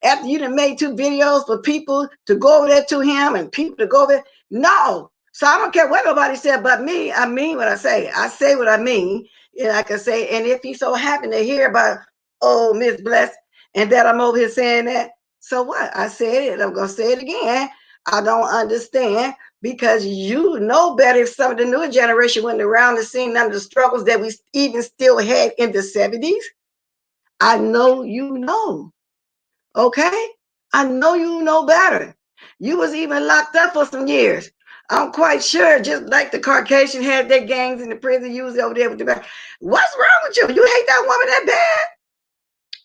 Speaker 1: After you done made 2 videos for people to go over there to him and people to go over there. No. So I don't care what nobody said but me. I mean what I say. I say what I mean. And I can say, and if he's so happy to hear about, oh, Miss Bless, and that I'm over here saying that, so what? I said it. I'm going to say it again. I don't understand because you know better if some of the newer generation went around and seen none of the struggles that we even still had in the 70s. I know you know. Okay? I know you know better. You was even locked up for some years. I'm quite sure, just like the Caucasian had their gangs in the prison, you was over there with the back. What's wrong with you? You hate that woman that bad?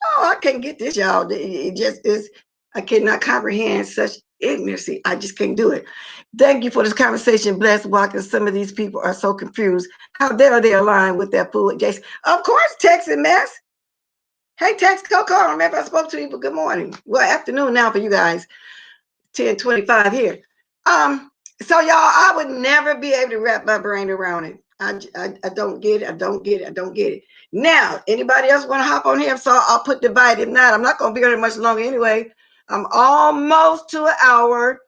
Speaker 1: Oh, I can't get this, y'all. It just is, I cannot comprehend such ignorancy. I just can't do it. Thank you for this conversation, Blessed Walker. Some of these people are so confused. How dare they align with that fool, Jason? Of course, Texas mess. Hey, Tex Coco, I remember I spoke to you, but good morning. Well, afternoon now for you guys. 10:25 here. Um, so y'all, I would never be able to wrap my brain around it. I don't get it. I don't get it. I don't get it. Now, anybody else want to hop on here? So I'll put divide. If not, I'm not gonna be here much longer anyway. I'm almost to an hour.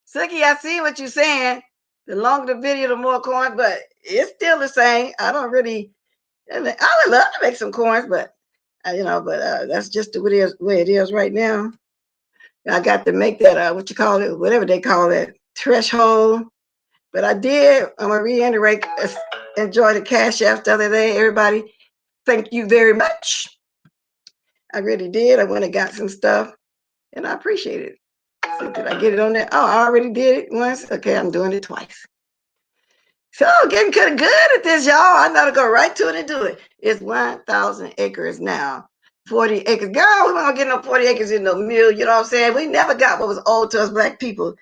Speaker 1: Suki, I see what you're saying. The longer the video, the more coins, but it's still the same. I don't really. I would love to make some coins, but that's just the way it is right now. I got to make that what you call it, whatever they call it, threshold. But I did. I'm gonna reiterate. Enjoy the cash app the other day, everybody. Thank you very much. I really did. I went and got some stuff, and I appreciate it. So did I get it on there? Oh, I already did it once. Okay, I'm doing it twice. So getting kind of good at this, y'all. I know to go right to it and do it. It's 1,000 acres now. 40 acres. Girl, we won't get no 40 acres in no mill. You know what I'm saying? We never got what was owed to us black people.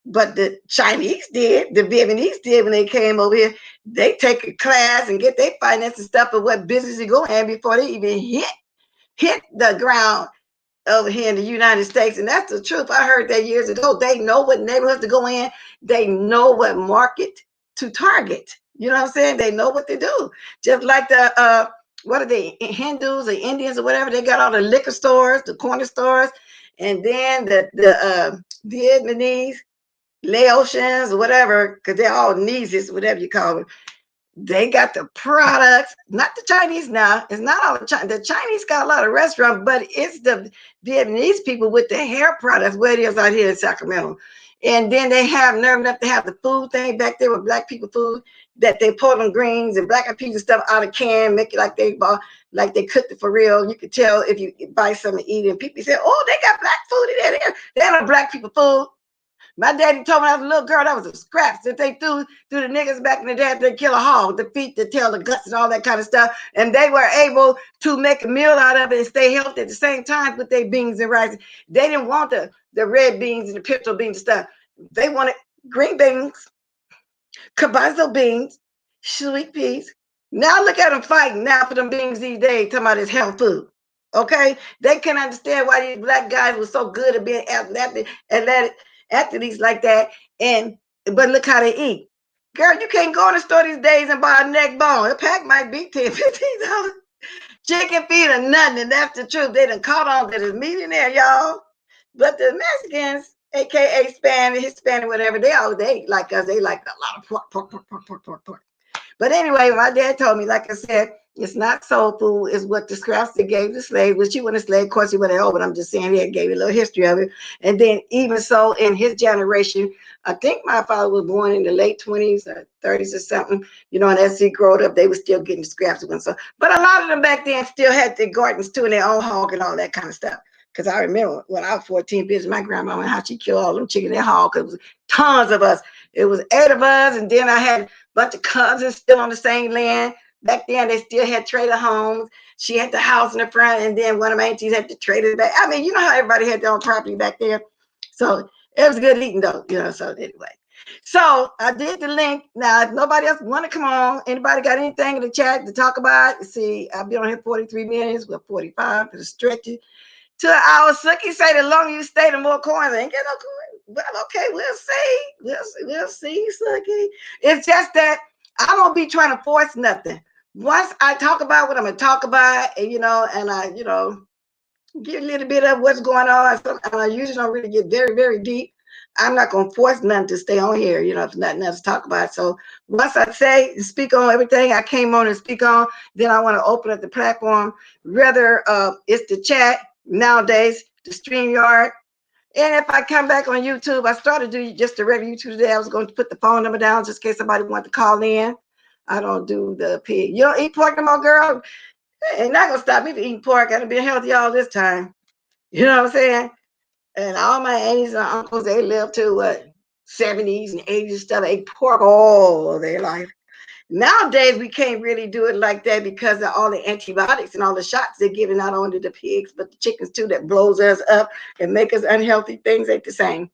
Speaker 1: But the Chinese did, the Vietnamese did when they came over here. They take a class and get their finance and stuff of what business you go in before they even hit the ground over here in the United States. And that's the truth. I heard that years ago. They know what neighborhoods to go in. They know what market to target. You know what I'm saying? They know what to do. Just like the what are they, Hindus or Indians or whatever? They got all the liquor stores, the corner stores, and then the Vietnamese, Laotians, or whatever, because they're all Neesis, whatever you call them. They got the products, not the Chinese now. It's not all the Chinese. The Chinese got a lot of restaurants, but it's the Vietnamese people with the hair products, where it is out here in Sacramento. And then they have nerve enough to have the food thing back there with black people food that they pull them greens and black peas and stuff out of can, make it like they bought, like they cooked it for real. You could tell if you buy something to eat, and people say, "Oh, they got black food in there." They have black people food. My daddy told me I was a little girl, that was a scraps that they threw the niggas back in the day after they kill a hog, the feet, the tail, the guts, and all that kind of stuff. And they were able to make a meal out of it and stay healthy at the same time with their beans and rice. They didn't want the red beans and the pinto beans and stuff. They wanted green beans, cabazo beans, sweet peas. Now look at them fighting now for them beans these days, talking about it's health food. Okay? They can understand why these black guys were so good at being athletes like that. And but look how they eat. Girl, you can't go in the store these days and buy a neck bone. A pack might be $10, $15. Chicken feet or nothing, and that's the truth. They done caught on to this meat in there, y'all. But the Mexicans, aka Spanish, Hispanic, whatever, they like us. They like a lot of pork. But anyway, my dad told me, like I said, it's not soul food, it's what the scraps they gave the slave, which he wasn't a slave, of course he wasn't old, but I'm just saying he gave you a little history of it. And then even so in his generation, I think my father was born in the late 20s or 30s or something, and as he grew up, they were still getting scraps. And so, but a lot of them back then still had their gardens too and their own hog and all that kind of stuff. Because I remember when I was 14, visiting my grandma and how she killed all them chicken in hog, because it was tons of us. It was 8 of us, and then I had a bunch of cousins still on the same land. Back then, they still had trailer homes. She had the house in the front, and then one of my aunties had the trailer back. I mean, you know how everybody had their own property back there. So it was good eating, though, so anyway. So I did the link. Now, if nobody else want to come on, anybody got anything in the chat to talk about? See, I've been on here 43 minutes, with 45 for the stretches. 2 hours. Suki say the longer you stay, the more coins. I ain't get no coins. Well, okay, we'll see. We'll see, Suki. It's just that I don't be trying to force nothing. Once I talk about what I'm gonna talk about, and and I, give a little bit of what's going on. And I usually don't really get very, very deep. I'm not gonna force nothing to stay on here, if nothing else to talk about. So once I say speak on everything I came on and speak on, then I want to open up the platform. Whether it's the chat nowadays, the StreamYard, And if I come back on YouTube, I started to do just the regular YouTube today. I was going to put the phone number down just in case somebody wanted to call in. I don't do the pig. You don't eat pork no more, girl? Ain't not going to stop me from eating pork. I've been healthy all this time. You know what I'm saying? And all my aunties and uncles, they lived to what, 70s and 80s stuff. They ate pork all their life. Nowadays, we can't really do it like that because of all the antibiotics and all the shots they're giving not only the pigs, but the chickens too, that blows us up and make us unhealthy. Things ain't the same.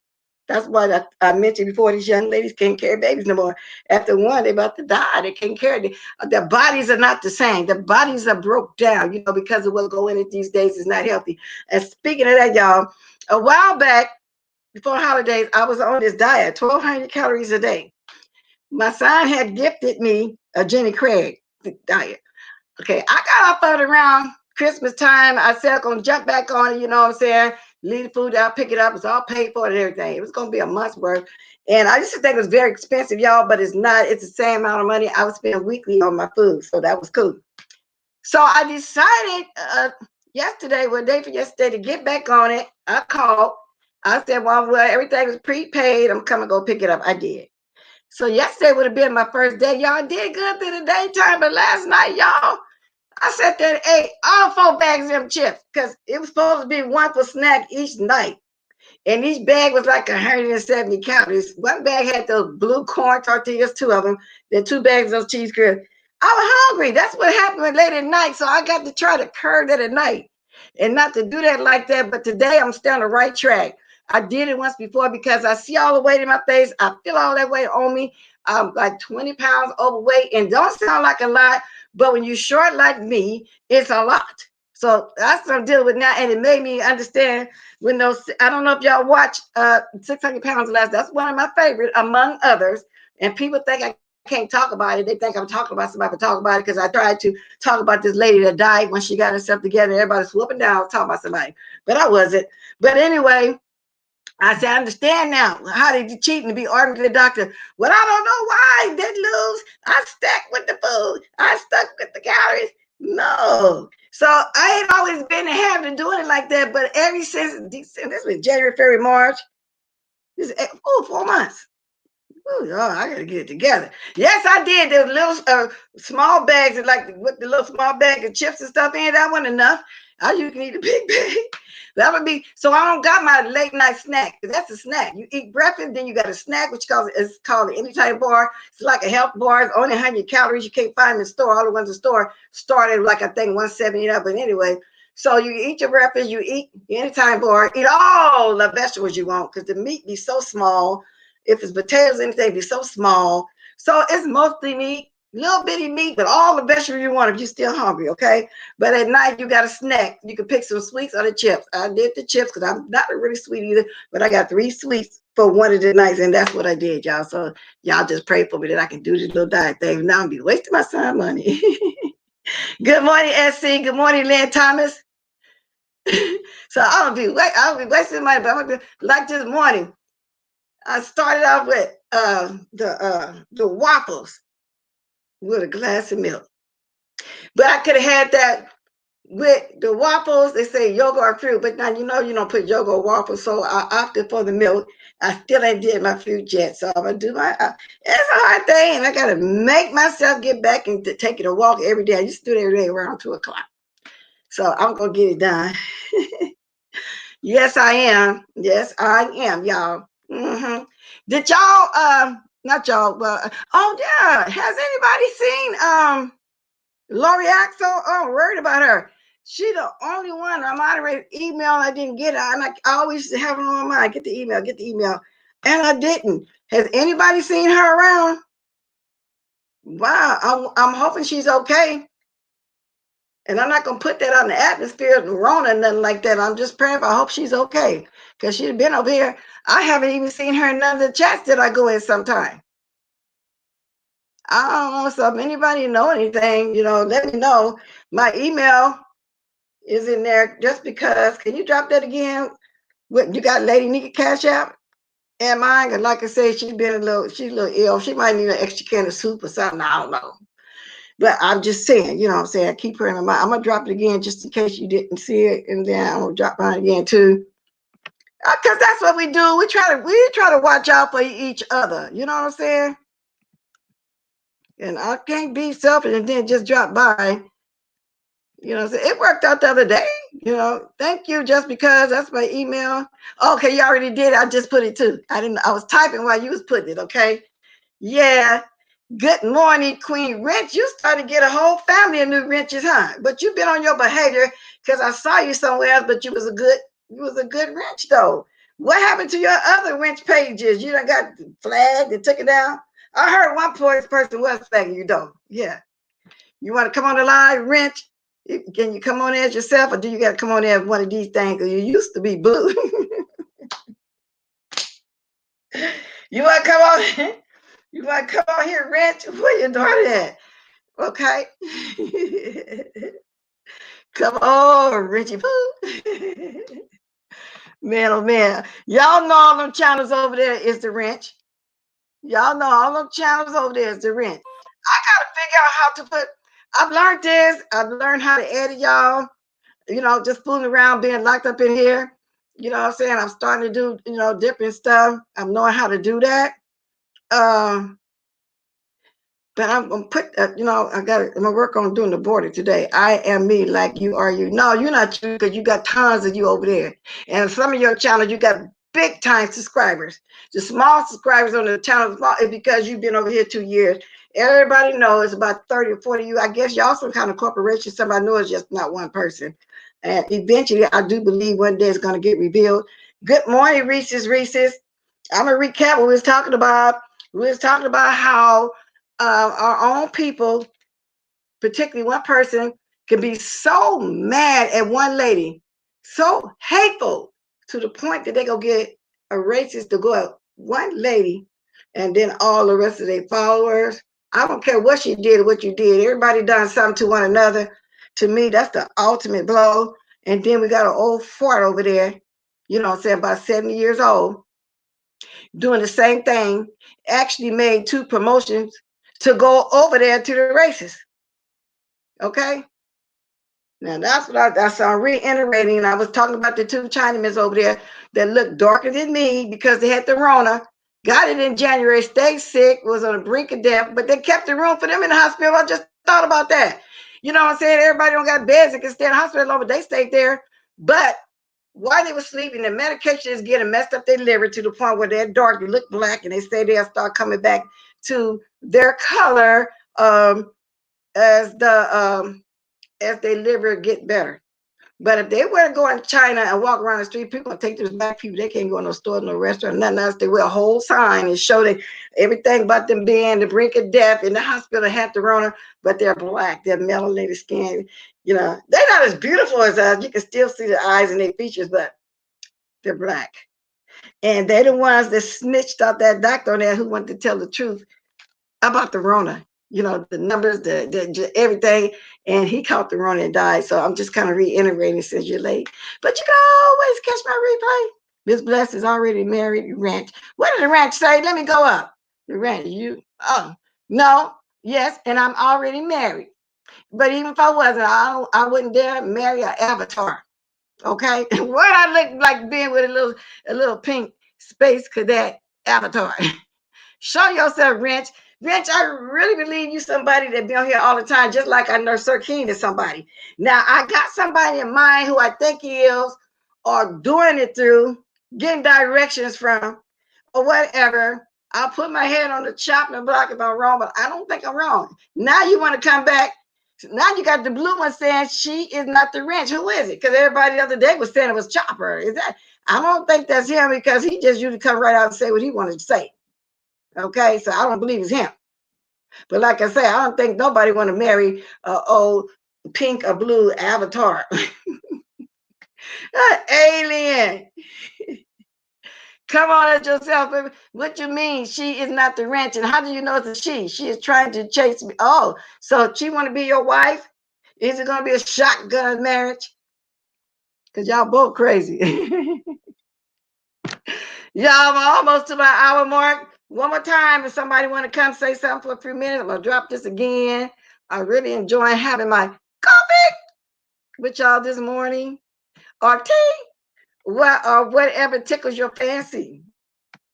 Speaker 1: That's why I mentioned before, these young ladies can't carry babies no more. After one, they're about to die. They can't carry them. Their bodies are not the same. Their bodies are broke down, because of what's going in these days is not healthy. And speaking of that, y'all, a while back, before holidays, I was on this diet, 1,200 calories a day. My son had gifted me a Jenny Craig diet. Okay, I got off of it around Christmas time. I said I'm gonna jump back on it, you know what I'm saying? Leave the food out, pick it up. It's all paid for and everything. It was gonna be a month's worth. And I used to think it was very expensive, y'all, but it's not. It's the same amount of money I would spend weekly on my food. So that was cool. So I decided yesterday, one day for yesterday, to get back on it. I called. I said, well, everything was prepaid. I'm coming to go pick it up. I did. So yesterday would have been my first day. Y'all did good through the daytime, but last night, y'all, I sat there and ate all 4 bags of them chips because it was supposed to be one for snack each night. And each bag was like 170 calories. One bag had those blue corn tortillas, 2 of them. Then 2 bags of those cheese curds. I was hungry. That's what happened late at night. So I got to try to curb that at night and not to do that like that. But today I'm still on the right track. I did it once before because I see all the weight in my face. I feel all that weight on me. I'm like 20 pounds overweight and don't sound like a lot. But when you're short like me, it's a lot. So that's what I'm dealing with now. And it made me understand when those, I don't know if y'all watch 600 Pounds Less. That's one of my favorite among others. And people think I can't talk about it. They think I'm talking about somebody for talking about it because I tried to talk about this lady that died when she got herself together. Everybody's whooping down talking about somebody. But I wasn't. But anyway, I said, I understand now. How did you cheat and be arguing to the doctor? Well, I don't know why I did lose. I stuck with the food. I stuck with the calories. No. So I ain't always been in habit of doing it like that. But ever since December, this was January, February, March. This is 4 months. Ooh, oh, I gotta get it together. Yes, I did. There were little small bags, like with the little small bag of chips and stuff in. That wasn't enough. I usually eat a big bag. That would be so. I don't got my late night snack. That's a snack. You eat breakfast, then you got a snack, which is called an anytime bar. It's like a health bar. It's only 100 calories. You can't find in the store. All the ones in the store started like I think 170 up. But anyway, so you eat your breakfast. You eat your anytime bar. Eat all the vegetables you want because the meat be so small. If it's potatoes, anything be so small. So it's mostly meat, little bitty meat, but all the vegetables you want if you're still hungry, okay? But at night, you got a snack. You can pick some sweets or the chips. I did the chips because I'm not really sweet either, but I got 3 sweets for one of the nights, and that's what I did, y'all. So y'all just pray for me that I can do this little diet thing. Now I'm be wasting my son money. Good morning, SC. Good morning, Lynn Thomas. So I'll be wasting money, but I'm gonna be like this morning. I started off with the waffles with a glass of milk. But I could have had that with the waffles. They say yogurt or fruit, but now you don't put yogurt or waffles. So I opted for the milk. I still ain't did my fruit yet, so I'm gonna do my. It's a hard thing, and I gotta make myself get back and take it a walk every day. I used to do it every day around 2 o'clock. So I'm gonna get it done. Yes, I am. Yes, I am, y'all. Did y'all? Not y'all. Well, oh yeah. Has anybody seen Lori Axel? Oh, I'm worried about her. She the only one. I moderated email. I didn't get it, and I always have it on my mind. Get the email. Get the email, and I didn't. Has anybody seen her around? Wow. I'm hoping she's okay. And I'm not gonna put that on the atmosphere of Rona, nothing like that. I'm just praying for. I hope she's okay because she's been over here. I haven't even seen her in none of the chats that I go in sometime. I don't know. So if anybody know anything, let me know. My email is in there just because. Can you drop that again? What you got, Lady Nika Cash App? And mine, and like I said, she's a little ill. She might need an extra can of soup or something. I don't know. But I'm just saying, what I'm saying? I keep her in my mind. I'm going to drop it again just in case you didn't see it. And then I'm going to drop mine again too. Because that's what we do. We try to watch out for each other. You know what I'm saying? And I can't be selfish and then just drop by. You know, so it worked out the other day. You know, thank you. Just because that's my email. Okay, you already did. I just put it too. I didn't. I was typing while you was putting it. Okay. Yeah. Good morning, Queen Wrench. You started to get a whole family of new wrenches, huh? But you've been on your behavior because I saw you somewhere else. But you was a good wrench though. What happened to your other wrench pages? You done got flagged and took it down. I heard one person was flagging you though. Yeah. You want to come on the line, wrench? Can you come on as yourself, or do you got to come on as one of these things? Because you used to be blue. You want to come on? You want to come on here, wrench? Where your daughter at? Okay. Come on, Richie Poo. Man, oh man. Y'all know all them channels over there is the wrench. Y'all know all them channels over there is the wrench. I got to figure out how to put, I've learned this. I've learned how to edit y'all. You know, just fooling around, being locked up in here. You know what I'm saying? I'm starting to do, different stuff. I'm knowing how to do that. Um, But I'm gonna put, I'm gonna work on doing the border today. I am me, like you are you. No, you're not you, because you got tons of you over there. And some of your channels, you got big time subscribers. The small subscribers on the channel is because you've been over here 2 years. Everybody knows about 30 or 40 of you. I guess y'all some kind of corporation. Somebody knows it's just not one person. And eventually, I do believe one day it's gonna get revealed. Good morning, Reese's. I'm gonna recap what we was talking about. We was talking about how our own people, particularly one person, can be so mad at one lady, so hateful to the point that they go get a racist to go at one lady and then all the rest of their followers. I don't care what she did or what you did. Everybody done something to one another. To me, that's the ultimate blow. And then we got an old fart over there, you know what I'm saying, about 70 years old, doing the same thing, actually made 2 promotions to go over there to the races. Okay. Now that's what I'm reiterating. I was talking about the 2 Chinamen over there that looked darker than me because they had the Rona, got it in January, stayed sick, was on the brink of death, but they kept the room for them in the hospital. I just thought about that. You know what I'm saying? Everybody don't got beds that can stay in the hospital long, but they stayed there. But while they were sleeping, the medication is getting messed up their liver to the point where they're dark, they look black, and they say they'll start coming back to their color as their liver get better. But if they were to go in China and walk around the street, people take those black people, they can't go in no store, no restaurant, nothing else. They wear a whole sign and show them everything about them being the brink of death in the hospital, have the Rona, but they're black, they're melanated skin. You know, they're not as beautiful as us. You can still see the eyes and their features, but they're black. And they're the ones that snitched out that doctor on there who wanted to tell the truth about the Rona. You know, the numbers, the everything. And he caught the Rona and died. So I'm just kind of reiterating since you're late. But you can always catch my replay. Miss Bless is already married. Ranch. What did the ranch say? Let me go up. The ranch, no, yes, and I'm already married. But even if I wasn't, I wouldn't dare marry an avatar. Okay, what I look like being with a little pink space cadet avatar. Show yourself, Wrench. Wrench, I really believe you somebody that be on here all the time, just like I know Sir King is somebody. Now, I got somebody in mind who I think he is, or doing it through, getting directions from, or whatever. I'll put my head on the chopping block if I'm wrong, but I don't think I'm wrong. Now you want to come back. Now you got the blue one saying she is not the wrench. Who is it? Because everybody the other day was saying it was Chopper. Is that? I don't think that's him because he just usually come right out and say what he wanted to say. Okay, so I don't believe it's him. But like I say, I don't think nobody want to marry old pink or blue avatar. Alien. Come on at yourself, baby. What you mean she is not the wrench? And how do you know it's a she? She is trying to chase me. Oh, so she want to be your wife? Is it gonna be a shotgun marriage? Because y'all both crazy. Y'all, I'm almost to my hour mark. One more time, if somebody want to come say something for a few minutes, I'm gonna drop this again. I really enjoy having my coffee with y'all this morning, or tea, Well, or whatever tickles your fancy.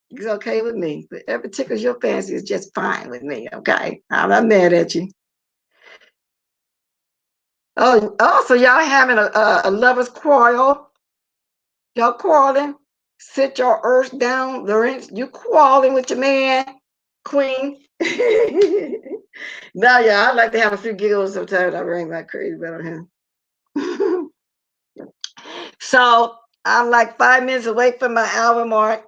Speaker 1: It's okay with me. Whatever tickles your fancy is just fine with me. Okay, I'm not mad at you. Oh, so y'all having a lovers quarrel? Y'all quarreling? Sit your earth down, Lawrence. You quarreling with your man, Queen? Now, yeah, I like to have a few giggles sometimes. I ring like crazy about him. So I'm like 5 minutes away from my hour mark.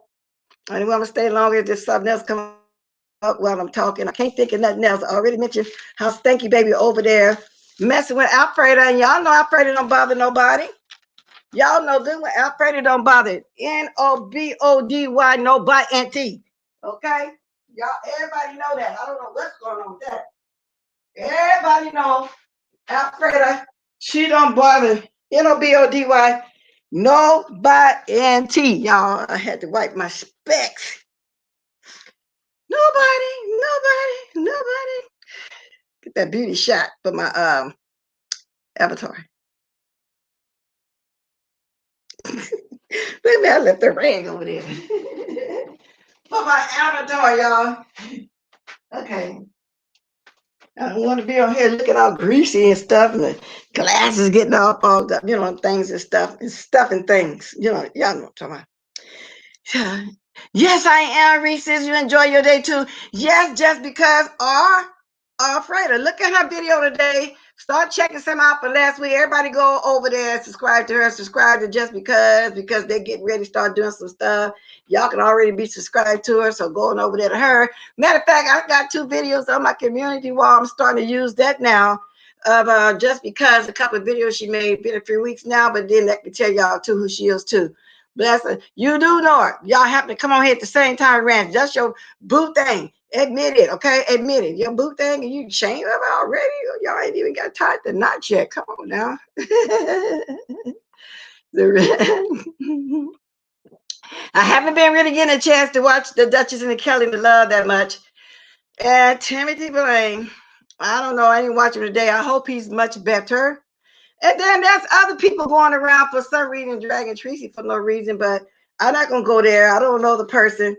Speaker 1: I don't want to stay longer. Just something else come up while I'm talking. I can't think of nothing else. I already mentioned how Stanky Baby over there messing with Alfredo, and y'all know Alfredo don't bother nobody. Y'all know good when Alfredo don't bother. Nobody, nobody. Okay? Y'all, everybody know that. I don't know what's going on with that. Everybody know Alfreda, she don't bother. Nobody, nobody. Y'all, I had to wipe my specs. Nobody. Get that beauty shot for my avatar. Maybe I left the rag over there. For my avatar, y'all. Okay. I don't want to be on here looking all greasy and stuff, and the glasses getting all the, things and stuff and things. Y'all know what I'm talking about. Yes, I am, Reese's. You enjoy your day too. Yes, just because Freda, look at her video today. Start checking some out for last week. Everybody go over there, subscribe to her, subscribe to Just because they're getting ready to start doing some stuff. Y'all can already be subscribed to her, so going over there to her. Matter of fact, I got 2 videos on my community wall. I'm starting to use that now. Of Just because a couple of videos she made, been a few weeks now, but then that can tell y'all too who she is too. Bless her. You do know it. Y'all happen to come on here at the same time, Ranch. That's your boo thing. Admit it, okay? Admit it. Your boo thing, and you ashamed of it already? Y'all ain't even got tied the knot yet. Come on now. I haven't been really getting a chance to watch the Duchess and the Kelly in the Love that much. And Timothy Blaine, I don't know. I didn't watch him today. I hope he's much better. And then there's other people going around for some reason dragging Tracy for no reason, but I'm not gonna go there. I don't know the person.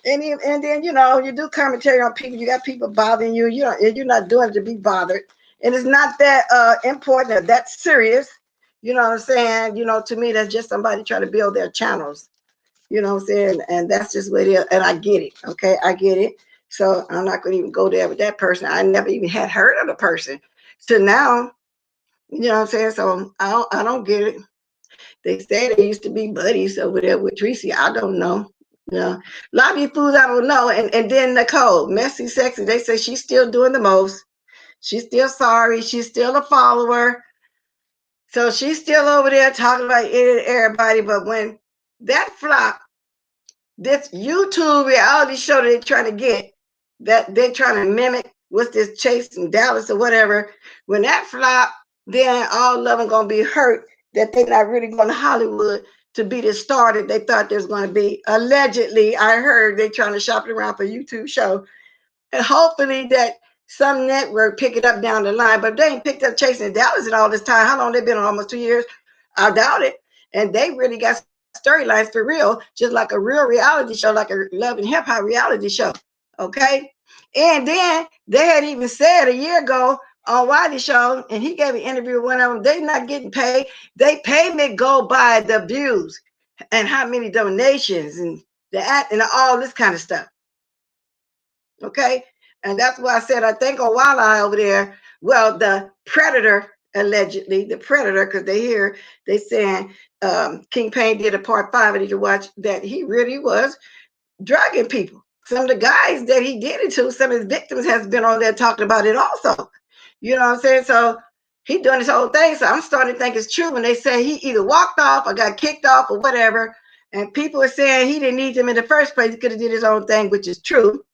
Speaker 1: And then you do commentary on people. You got people bothering you. You're not doing it to be bothered, and it's not that important or that serious. You know what I'm saying? To me, that's just somebody trying to build their channels. You know what I'm saying? And that's just what it is. And I get it. Okay, I get it. So I'm not gonna even go there with that person. I never even had heard of the person. So now, you know what I'm saying? So I don't get it. They say they used to be buddies over there with Tracy. I don't know. A lot of you fools I don't know. And then Nicole, messy, sexy. They say she's still doing the most. She's still sorry. She's still a follower. So she's still over there talking about everybody. But when that flop, this YouTube reality show that they're trying to get, that they're trying to mimic, what's this Chase in Dallas or whatever, when that flop, then all of them gonna be hurt that they're not really going to Hollywood to be the star that they thought there's going to be. Allegedly, I heard they trying to shop it around for a YouTube show. And hopefully that some network pick it up down the line. But if they ain't picked up Chasing Dallas in all this time, how long they been on? Almost 2 years? I doubt it. And they really got storylines for real, just like a real reality show, like a Love and Hip Hop reality show. Okay? And then they had even said a year ago on Wiley Show, and he gave an interview with one of them, they not getting paid. They payment go by the views and how many donations and the act and all this kind of stuff. Okay. And that's why I said, I think on Wildeye over there, well, the predator, allegedly, the predator, because they saying King Payne did a part 5 and you can watch that he really was drugging people. Some of the guys that he did it to, some of his victims has been on there talking about it also. You know what I'm saying? So he doing this whole thing. So I'm starting to think it's true when they say he either walked off or got kicked off or whatever. And people are saying he didn't need them in the first place. He could have did his own thing, which is true.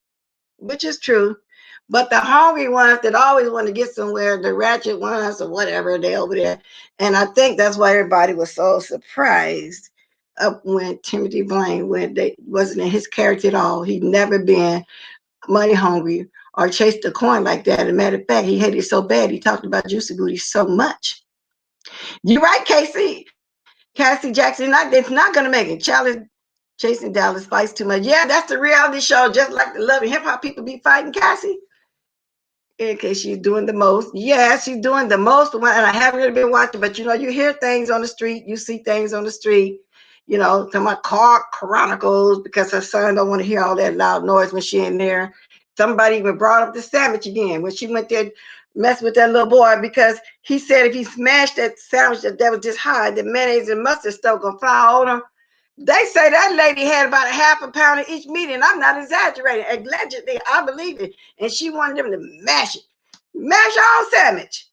Speaker 1: But the hungry ones that always want to get somewhere, the ratchet ones or whatever, they over there. And I think that's why everybody was so surprised when Timothy Blaine, when they wasn't in his character at all. He'd never been money hungry or chased the coin like that. As a matter of fact, he hated so bad, he talked about Juicy Booty so much. You're right, Casey. Cassie Jackson, it's not going to make it. Charlie Chasing Dallas fights too much. Yeah, that's the reality show. Just like the Love and Hip Hop people be fighting Cassie. In case she's doing the most. Yeah, she's doing the most. And I haven't really been watching, but you hear things on the street. You see things on the street. Talking about car chronicles because her son don't want to hear all that loud noise when she in there. Somebody even brought up the sandwich again when she went there mess with that little boy because he said if he smashed that sandwich that was just hot, the mayonnaise and mustard stuff gonna fly on him. They say that lady had about a half a pound of each meat, and I'm not exaggerating. Allegedly, I believe it. And she wanted them to mash it. Mash all sandwich.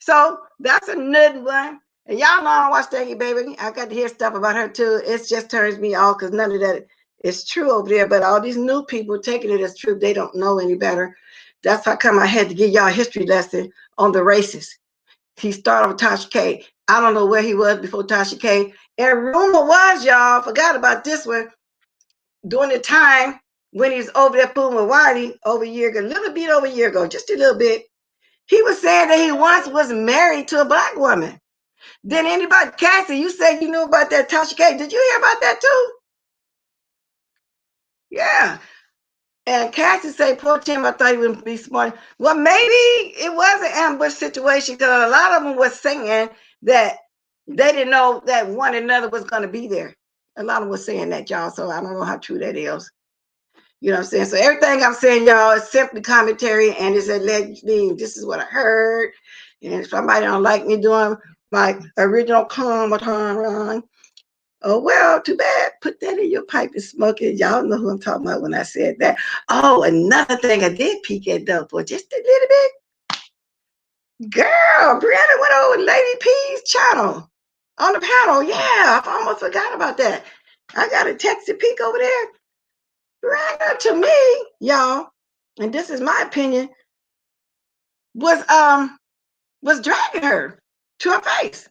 Speaker 1: So that's a nut one. And y'all know I don't watch Stanky Baby. I got to hear stuff about her too. It just turns me off because none of that is true over there. But all these new people taking it as true, they don't know any better. That's how come I had to give y'all a history lesson on the races. He started with Tasha K. I don't know where he was before Tasha K. And rumor was, y'all, forgot about this one, during the time when he was over there fooling with Wiley over a year ago, a little bit over a year ago, just a little bit, he was saying that he once was married to a black woman. Then anybody, Cassie, you said you knew about that Tasha K. Did you hear about that too? Yeah. And Cassie said, poor Tim, I thought he would be smart. Well, maybe it was an ambush situation because a lot of them were saying that they didn't know that one another was going to be there. A lot of them were saying that, y'all. So I don't know how true that is. You know what I'm saying? So everything I'm saying, y'all, is simply commentary and it's allegedly, this is what I heard. And if somebody don't like me doing my original commentary, oh, well, too bad. Put that in your pipe and smoke it. Y'all know who I'm talking about when I said that. Oh, another thing I did peek at though for just a little bit. Girl, Brianna went over Lady P's channel on the panel. Yeah, I almost forgot about that. I got a text to peek over there. Brianna, to me, y'all, and this is my opinion, was dragging her to her face.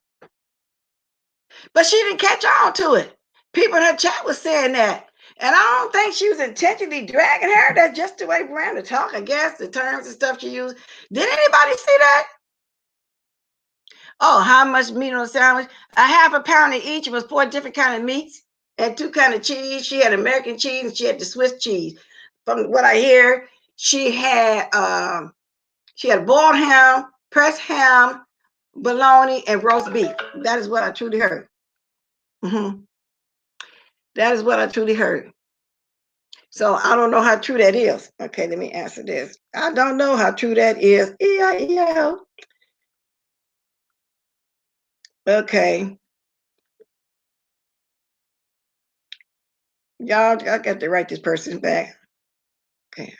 Speaker 1: But she didn't catch on to it. People in her chat was saying that. And I don't think she was intentionally dragging her. That's just the way Brandon talk, I guess, the terms and stuff she used. Did anybody see that? Oh, how much meat on a sandwich? A half a pound of each. It was 4 different kind of meats and 2 kind of cheese. She had American cheese and she had the Swiss cheese. From what I hear, she had boiled ham, pressed ham, bologna, and roast beef. That is what I truly heard. Mm-hmm. That is what I truly heard. So I don't know how true that is. Okay, let me answer this. I don't know how true that is. E-I-E-I-O. Okay. Y'all, I got to write this person back. Okay.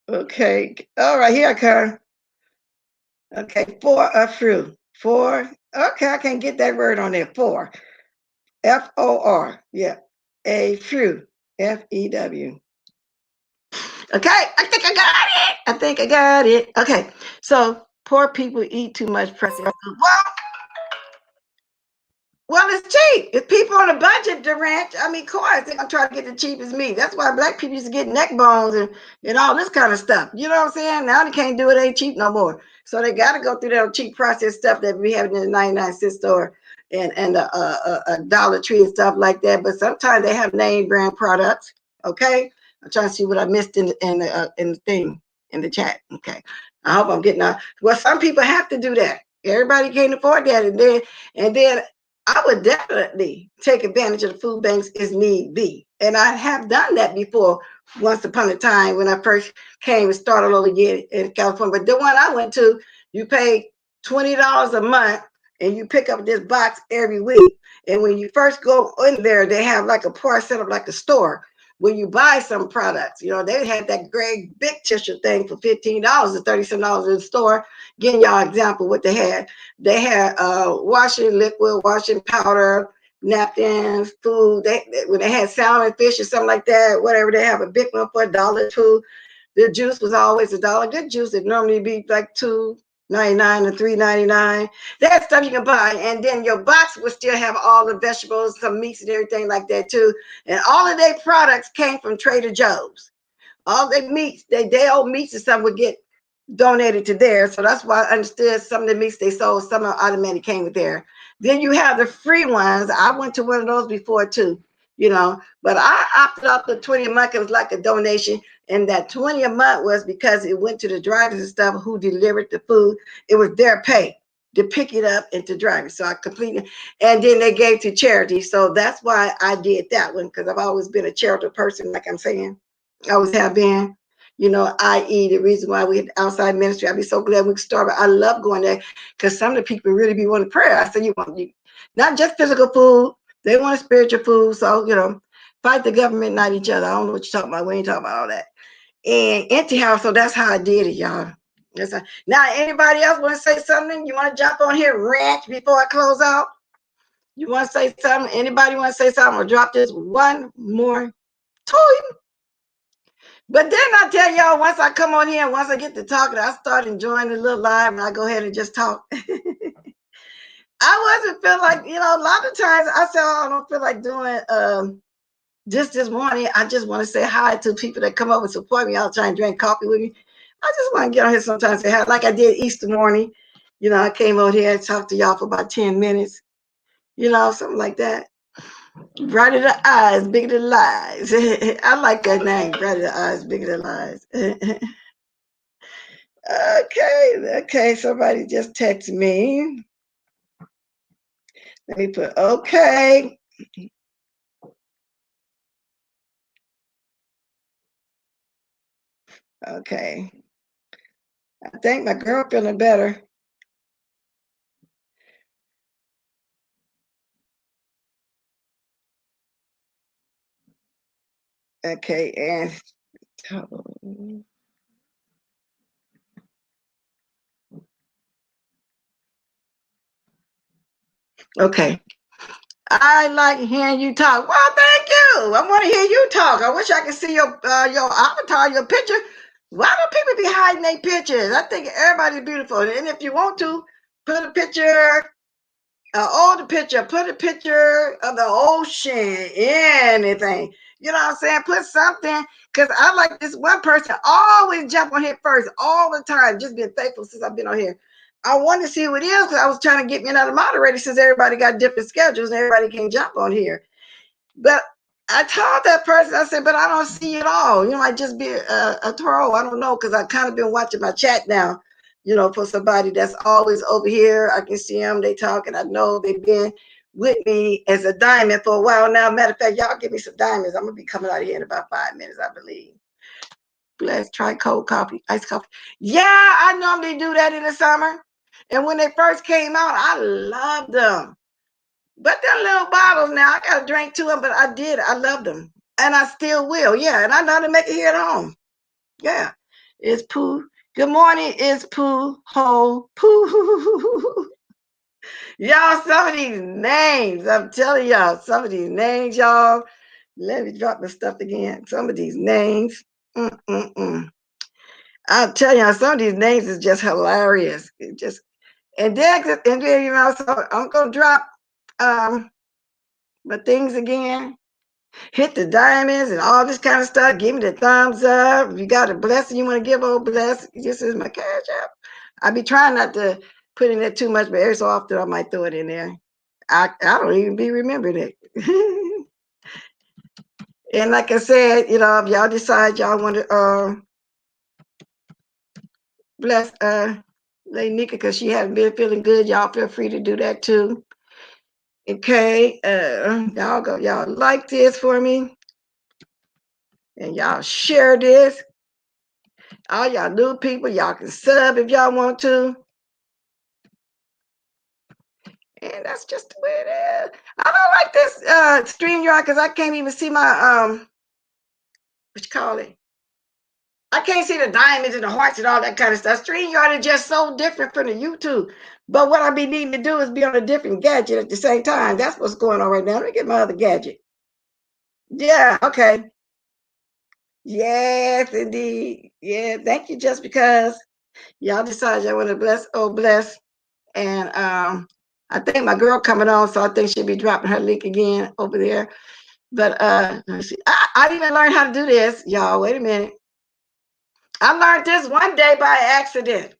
Speaker 1: Okay. All right, here I come. Okay, for a fruit. For, okay, I can't get that word on there. For. F-O-R. Yeah. A fruit. F-E-W. Okay, I think I got it. I think I got it. Okay, so poor people eat too much processed food. Well, it's cheap. If people on a budget, the ranch, I mean, of course, they're going to try to get the cheapest meat. That's why black people used to get neck bones and all this kind of stuff. You know what I'm saying? Now they can't do it. Ain't cheap no more. So they got to go through that cheap processed stuff that we have in the 99-cent store and a Dollar Tree and stuff like that. But sometimes they have name brand products. Okay? I'm trying to see what I missed in the thing, in the chat. Okay. I hope I'm getting out. Well, some people have to do that. Everybody can't afford that. And then I would definitely take advantage of the food banks as need be. And I have done that before once upon a time when I first came and started over again in California. But the one I went to, you pay $20 a month and you pick up this box every week. And when you first go in there, they have like a part set up like a store where you buy some products. You know, they had that great big tissue thing for $15 or $37 in the store. Giving y'all an example what they had. They had washing liquid, washing powder, napkins, food. When they had salmon, fish, or something like that, whatever, they have a big one for $1 too. The juice was always $1. Good juice, it normally be like $2.99 or $3.99. That stuff you can buy, and then your box would still have all the vegetables, some meats, and everything like that too. And all of their products came from Trader Joe's. all their meats, their day old meats and stuff would get donated to there. So that's why I understood some of the meats they sold, some of them automatically came with there. Then you have the free ones. I went to one of those before too, but I opted out the 20 a month. It was like a donation. And that 20 a month was because it went to the drivers and stuff who delivered the food. It was their pay to pick it up and to drive it. So I completely, and then they gave to charity. So that's why I did that one, because I've always been a charitable person, like I'm saying. I always have been. I.e. the reason why we had outside ministry. I'd be so glad we could start. But I love going there because some of the people really be wanting prayer. I said, not just physical food, they want spiritual food. So, fight the government, not each other. I don't know what you're talking about. We ain't talking about all that. And empty house. So that's how I did it, y'all. Now, anybody else want to say something? You want to jump on here, rant before I close out? You want to say something? Anybody want to say something? Or drop this one more time? But then I tell y'all, once I come on here and once I get to talking, I start enjoying the little live and I go ahead and just talk. I wasn't feel like, a lot of times I say, oh, I don't feel like doing just this morning. I just want to say hi to people that come up and support me. I'll try and drink coffee with me. I just want to get on here sometimes and say hi, like I did Easter morning. I came over here and talked to y'all for about 10 minutes, something like that. Brighter the eyes, bigger the lies. I like that name, brighter the eyes, bigger the lies. Okay, somebody just text me. Let me put okay. Okay. I think my girl feeling better. Okay, and okay. I like hearing you talk. Well, thank you. I want to hear you talk. I wish I could see your avatar, your picture. Why do people be hiding their pictures? I think everybody's beautiful. And if you want to, put a picture, older picture, put a picture of the ocean, anything. You know what I'm saying? Put something, because I like this one person always jump on here first all the time. Just been faithful since I've been on here. I want to see what it is because I was trying to get me another moderator since everybody got different schedules and everybody can jump on here. But I told that person, I said, but I don't see it all. I just be a troll. I don't know, because I kind of been watching my chat now, for somebody that's always over here. I can see them, they talking. I know they've been with me as a diamond for a while now. Matter of fact, y'all give me some diamonds. I'm going to be coming out of here in about 5 minutes, I believe. Let's try cold coffee, iced coffee. Yeah, I normally do that in the summer. And when they first came out, I loved them. But they're little bottles now. I got to drink to them, but I did. I loved them. And I still will. Yeah. And I know how to make it here at home. Yeah. It's Pooh. Good morning. It's Pooh. Ho. Pooh. Y'all, some of these names, I'm telling y'all, some of these names, y'all. Let me drop the stuff again. Some of these names. I'll tell you, some of these names is just hilarious. And then so I'm gonna drop my things again. Hit the diamonds and all this kind of stuff. Give me the thumbs up. If you got a blessing you want to give, bless. This is my cash app. I be trying not to put in there too much, but every so often I might throw it in there. I don't even be remembering it. And like I said, if y'all decide y'all want to bless Lady Nika because she hasn't been feeling good, y'all feel free to do that too. Okay, y'all like this for me, and y'all share this. All y'all new people, y'all can sub if y'all want to. And that's just the way it is. I don't like this stream yard because I can't even see my what you call it. I can't see the diamonds and the hearts and all that kind of stuff. StreamYard is just so different from the YouTube. But what I be needing to do is be on a different gadget at the same time. That's what's going on right now. Let me get my other gadget. Yeah, okay. Yes, indeed. Yeah, thank you. Just because y'all decided y'all want to bless. And I think my girl coming on, so I think she'll be dropping her link again over there. But let's see. I didn't even learn how to do this, y'all. Wait a minute. I learned this one day by accident.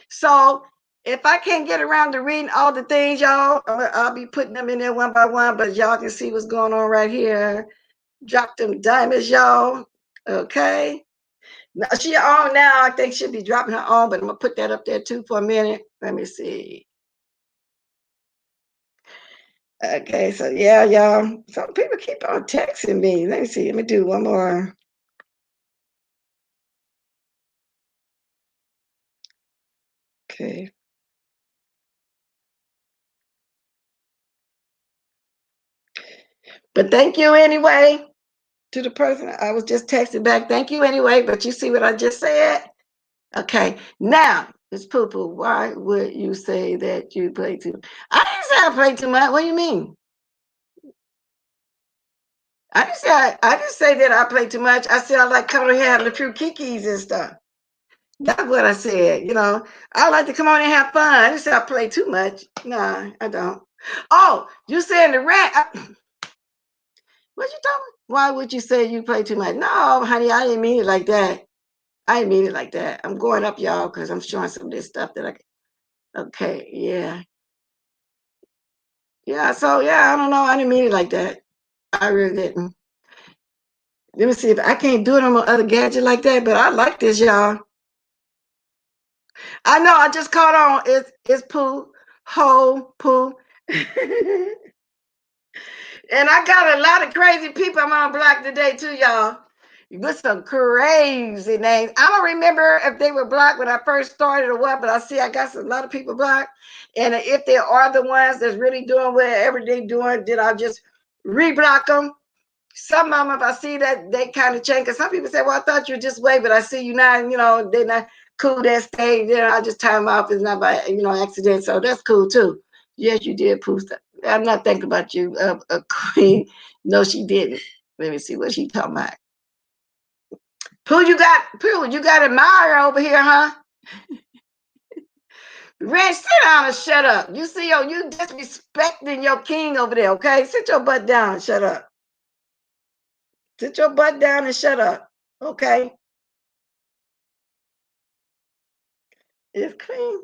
Speaker 1: So if I can't get around to reading all the things, y'all, I'll be putting them in there one by one, but y'all can see what's going on right here. Drop them diamonds, y'all. Okay. Now she on now. I think she'll be dropping her on, but I'm gonna put that up there too for a minute. Let me see. Okay, so yeah, y'all. Some people keep on texting me. Let me see. Let me do one more. Okay. But thank you anyway to the person I was just texting back. Thank you anyway. But you see what I just said? Okay. Now, it's poo poo. Why would you say that you play too? I didn't say I play too much. What do you mean? I didn't say that I play too much. I said I like coming here having a few kikis and stuff. That's what I said. I like to come on and have fun. I didn't say I play too much. Nah, I don't. Oh, you saying the rat? What you talking? Why would you say you play too much? No, honey, I didn't mean it like that. I didn't mean it like that. I'm going up, y'all, because I'm showing some of this stuff that I. Okay, yeah, yeah. So yeah, I don't know. I didn't mean it like that. I really didn't. Let me see if I can't do it on my other gadget like that, but I like this, y'all. I know. I just caught on. It's poo, ho, poo. And I got a lot of crazy people I'm on block today too, y'all. With some crazy names. I don't remember if they were blocked when I first started or what, but I see I got a lot of people blocked. And if they are the ones that's really doing whatever they're doing, then I'll just reblock them. Some of them, if I see that they kind of change, because some people say, well, I thought you were just way, but I see you now, they're not cool that stage. I just time them off. It's not by, accident. So that's cool too. Yes, you did, Pooh. I'm not thinking about you, Queen. No, she didn't. Let me see what she talking about. Pooh, you got admirer over here, huh? Ranch, sit down and shut up. You see, you disrespecting your king over there, okay? Sit your butt down and shut up. Sit your butt down and shut up, okay? Is Queen?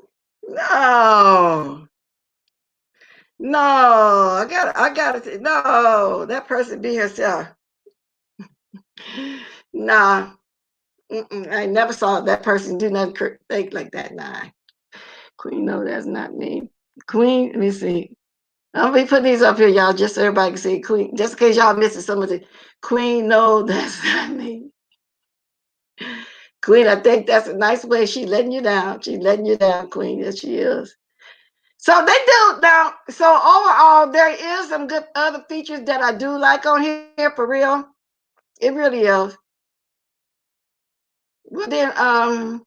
Speaker 1: No. No, I gotta, no, that person be herself. Nah, I never saw that person do nothing fake like that. Nah, Queen, no, that's not me. Queen, let me see. I'll be putting these up here, y'all, just so everybody can see Queen. Just in case y'all missing some of the Queen, no, that's not me. Queen, I think that's a nice way. She's letting you down. She's letting you down, Queen. Yes, she is. So they do now. So overall, there is some good other features that I do like on here for real. It really is. Well then,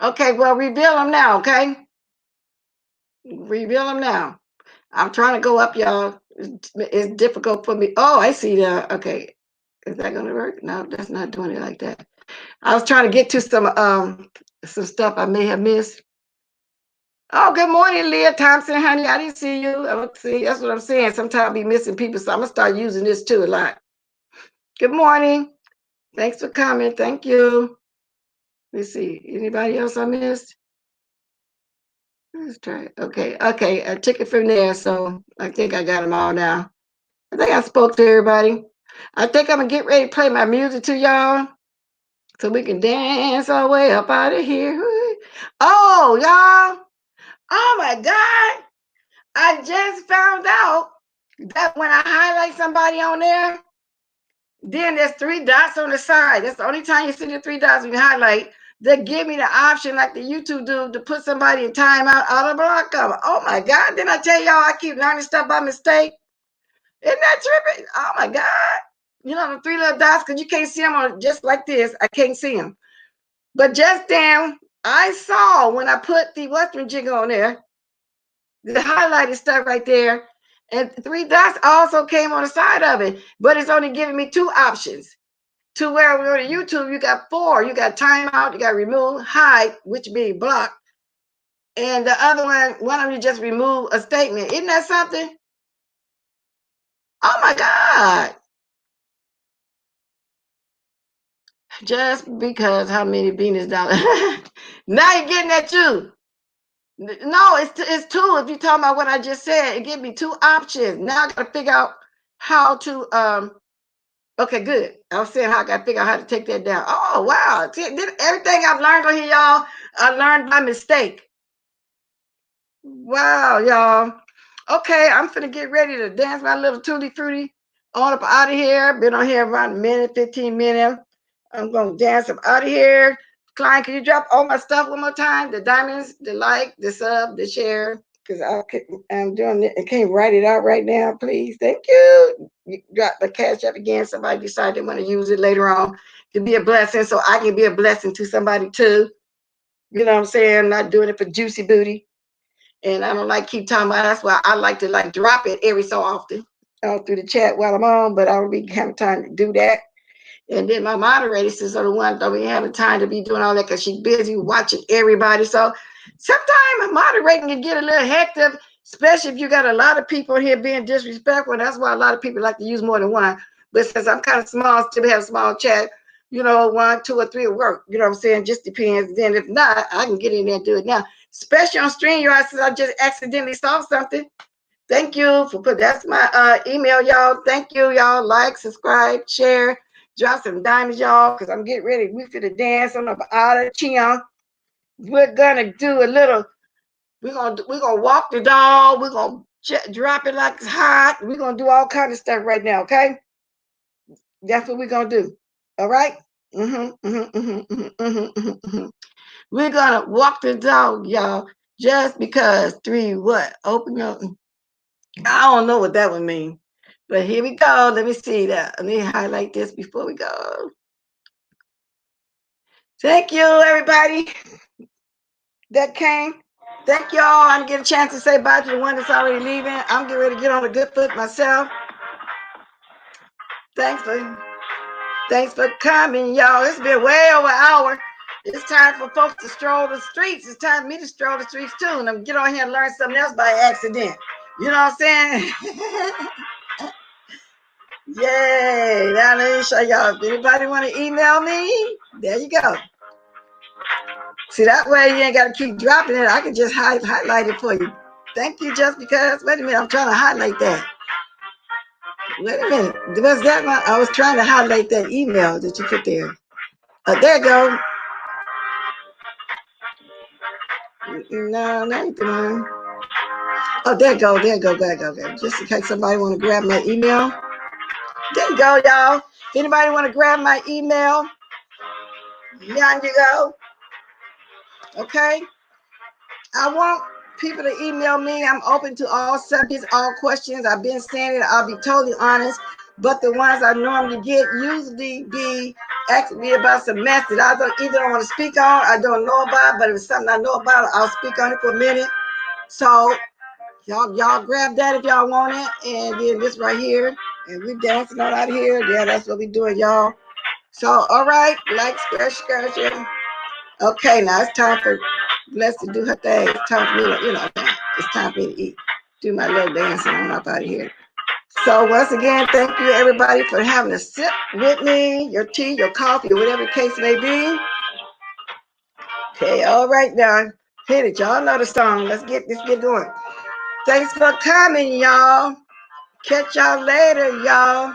Speaker 1: okay, well reveal them now, okay? Reveal them now. I'm trying to go up, y'all. It's difficult for me. Oh, I see that. Okay, is that gonna work? No, that's not doing it like that. I was trying to get to some stuff I may have missed. Oh, good morning, Leah Thompson, honey. I didn't see you. See, that's what I'm saying. Sometimes I be missing people, so I'm gonna start using this too a lot. Good morning. Thanks for coming. Thank you. Let's see. Anybody else I missed? Let's try it. Okay. I took it from there, so I think I got them all now. I think I spoke to everybody. I think I'm gonna get ready to play my music to y'all so we can dance our way up out of here. Oh, y'all. Oh my God. I just found out that when I highlight somebody on there, then there's three dots on the side. That's the only time you see the three dots when you highlight. They give me the option, like the YouTube do, to put somebody in timeout out of block cover. Oh my God. Didn't I tell y'all I keep learning stuff by mistake? Isn't that tripping? Oh my God. The three little dots, because you can't see them on just like this. I can't see them. But just then, I saw when I put the Western jig on there, the highlighted stuff right there, and three dots also came on the side of it, but it's only giving me two options. To where we on YouTube, you got four. You got timeout, you got remove, hide, which means block, and the other one of them you just remove a statement. Isn't that something? Oh my God. Just because how many Venus dollars? Now you're getting at you. No, it's two. If you're talking about what I just said, it gives me two options. Now I gotta figure out how to okay, good. I was saying how I gotta figure out how to take that down. Oh wow. See, everything I've learned on here, y'all, I learned by mistake. Wow, y'all. Okay, I'm finna get ready to dance my little tutti frutti on up out of here. Been on here around a minute, 15 minutes. I'm gonna dance up out of here. Klein, can you drop all my stuff one more time? The diamonds, the like, the sub, the share. Because I'm doing it. I can't write it out right now, please. Thank you. You drop the cash up again. Somebody decided they want to use it later on to be a blessing, so I can be a blessing to somebody too. You know what I'm saying? I'm not doing it for juicy booty. And I don't like keep talking about. That's why I like to like drop it every so often through the chat while I'm on. But I don't be having time to do that. And then my moderators are the ones don't be having time to be doing all that because she's busy watching everybody. So sometimes moderating can get a little hectic, especially if you got a lot of people here being disrespectful. That's why a lot of people like to use more than one. But since I'm kind of small, still have a small chat, you know, 1, 2, or 3 will work. You know what I'm saying? Just depends. Then if not, I can get in there and do it now. Especially on StreamYard, since I just accidentally saw something. Thank you for putting. That's my email, y'all. Thank you, y'all. Like, subscribe, share, drop some diamonds, y'all, because I'm getting ready. We finna dance on the out of Chion. We're gonna do a little. We're gonna walk the dog. We're gonna drop it like it's hot. We're gonna do all kind of stuff right now. Okay, that's what we're gonna do. All right. We're gonna walk the dog, y'all. Just because 3 what? Open up. I don't know what that would mean. But here we go. Let me see that. Let me highlight this before we go. Thank you, everybody that came. Thank y'all. I'm getting a chance to say bye to the one that's already leaving. I'm getting ready to get on a good foot myself. Thanks for coming, y'all. It's been way over an hour. It's time for folks to stroll the streets. It's time for me to stroll the streets too. And I'm get on here and learn something else by accident. You know what I'm saying? Yay. Now let me show y'all. If anybody want to email me, there you go. See, that way you ain't got to keep dropping it. I can just highlight it for you. Thank you, just because. Wait a minute. I'm trying to highlight that. Wait a minute. Was that one? I was trying to highlight that email that you put there. There you go. No, that ain't the one. Oh, there you go. There you go. There you go. Just in case somebody want to grab my email. There you go, y'all. If anybody want to grab my email, there you go. Okay. I want people to email me. I'm open to all subjects, all questions. I've been saying it. I'll be totally honest. But the ones I normally get usually be asking me about some mess that I don't want to speak on. I don't know about, but if it's something I know about, I'll speak on it for a minute. So y'all grab that if y'all want it. And then this right here. And we're dancing on out here. Yeah, that's what we're doing, y'all. So, all right. Like, scratch, yeah. Okay, now it's time for Bless to do her thing. It's time for me to, it's time for me to eat. Do my little dancing on up out of here. So once again, thank you everybody for having a sip with me, your tea, your coffee, or whatever the case may be. Okay, all right now. Hit it. Y'all know the song. Let's get going. Thanks for coming, y'all. Catch y'all later, y'all.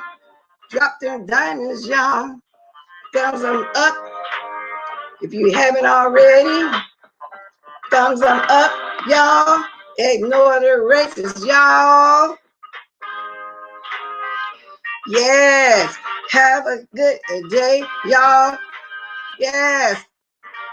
Speaker 1: Drop them diamonds, y'all. Thumbs them up if you haven't already. Thumbs up, y'all. Ignore the races, y'all. Yes. Have a good day, y'all. Yes.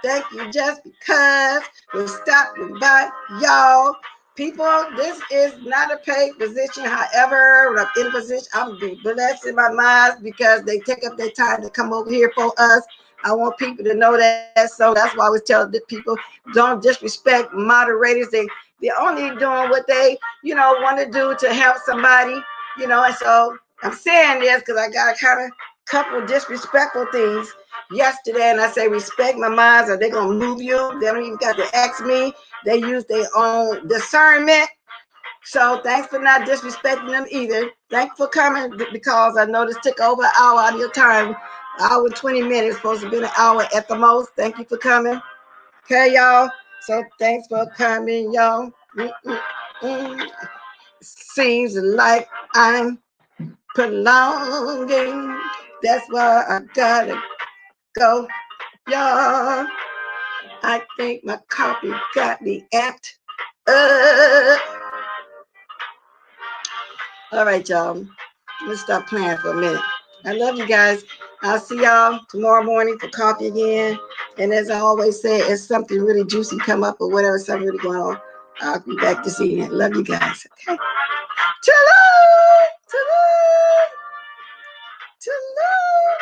Speaker 1: Thank you just because we're stopping by, y'all. People, this is not a paid position. However, when I'm in a position, I'm be blessed in my mind because they take up their time to come over here for us. I want people to know that. So that's why I always tell the people, don't disrespect moderators. They're only doing what they, want to do to help somebody, and so I'm saying this because I got kind of couple of disrespectful things yesterday, and I say respect my minds, or they're gonna move you. They don't even got to ask me. They use their own discernment. So thanks for not disrespecting them either. Thanks for coming because I know this took over an hour out of your time. Hour 20 minutes, supposed to be an hour at the most. Thank you for coming. Okay, y'all. So thanks for coming, y'all. Seems like I'm prolonging. That's why I gotta go, y'all. I think my coffee got me amped up. All right, y'all. Let's stop playing for a minute. I love you guys. I'll see y'all tomorrow morning for coffee again. And as I always say, if something really juicy come up or whatever, something really going on, I'll be back this evening. Love you guys. Okay. Toodaloo! Toodaloo! Toodaloo!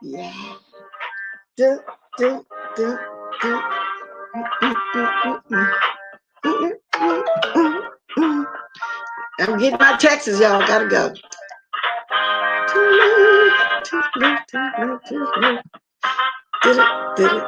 Speaker 1: Yeah. Do, do, do, do. I'm getting my Texas, y'all. Gotta go. Did it, did it.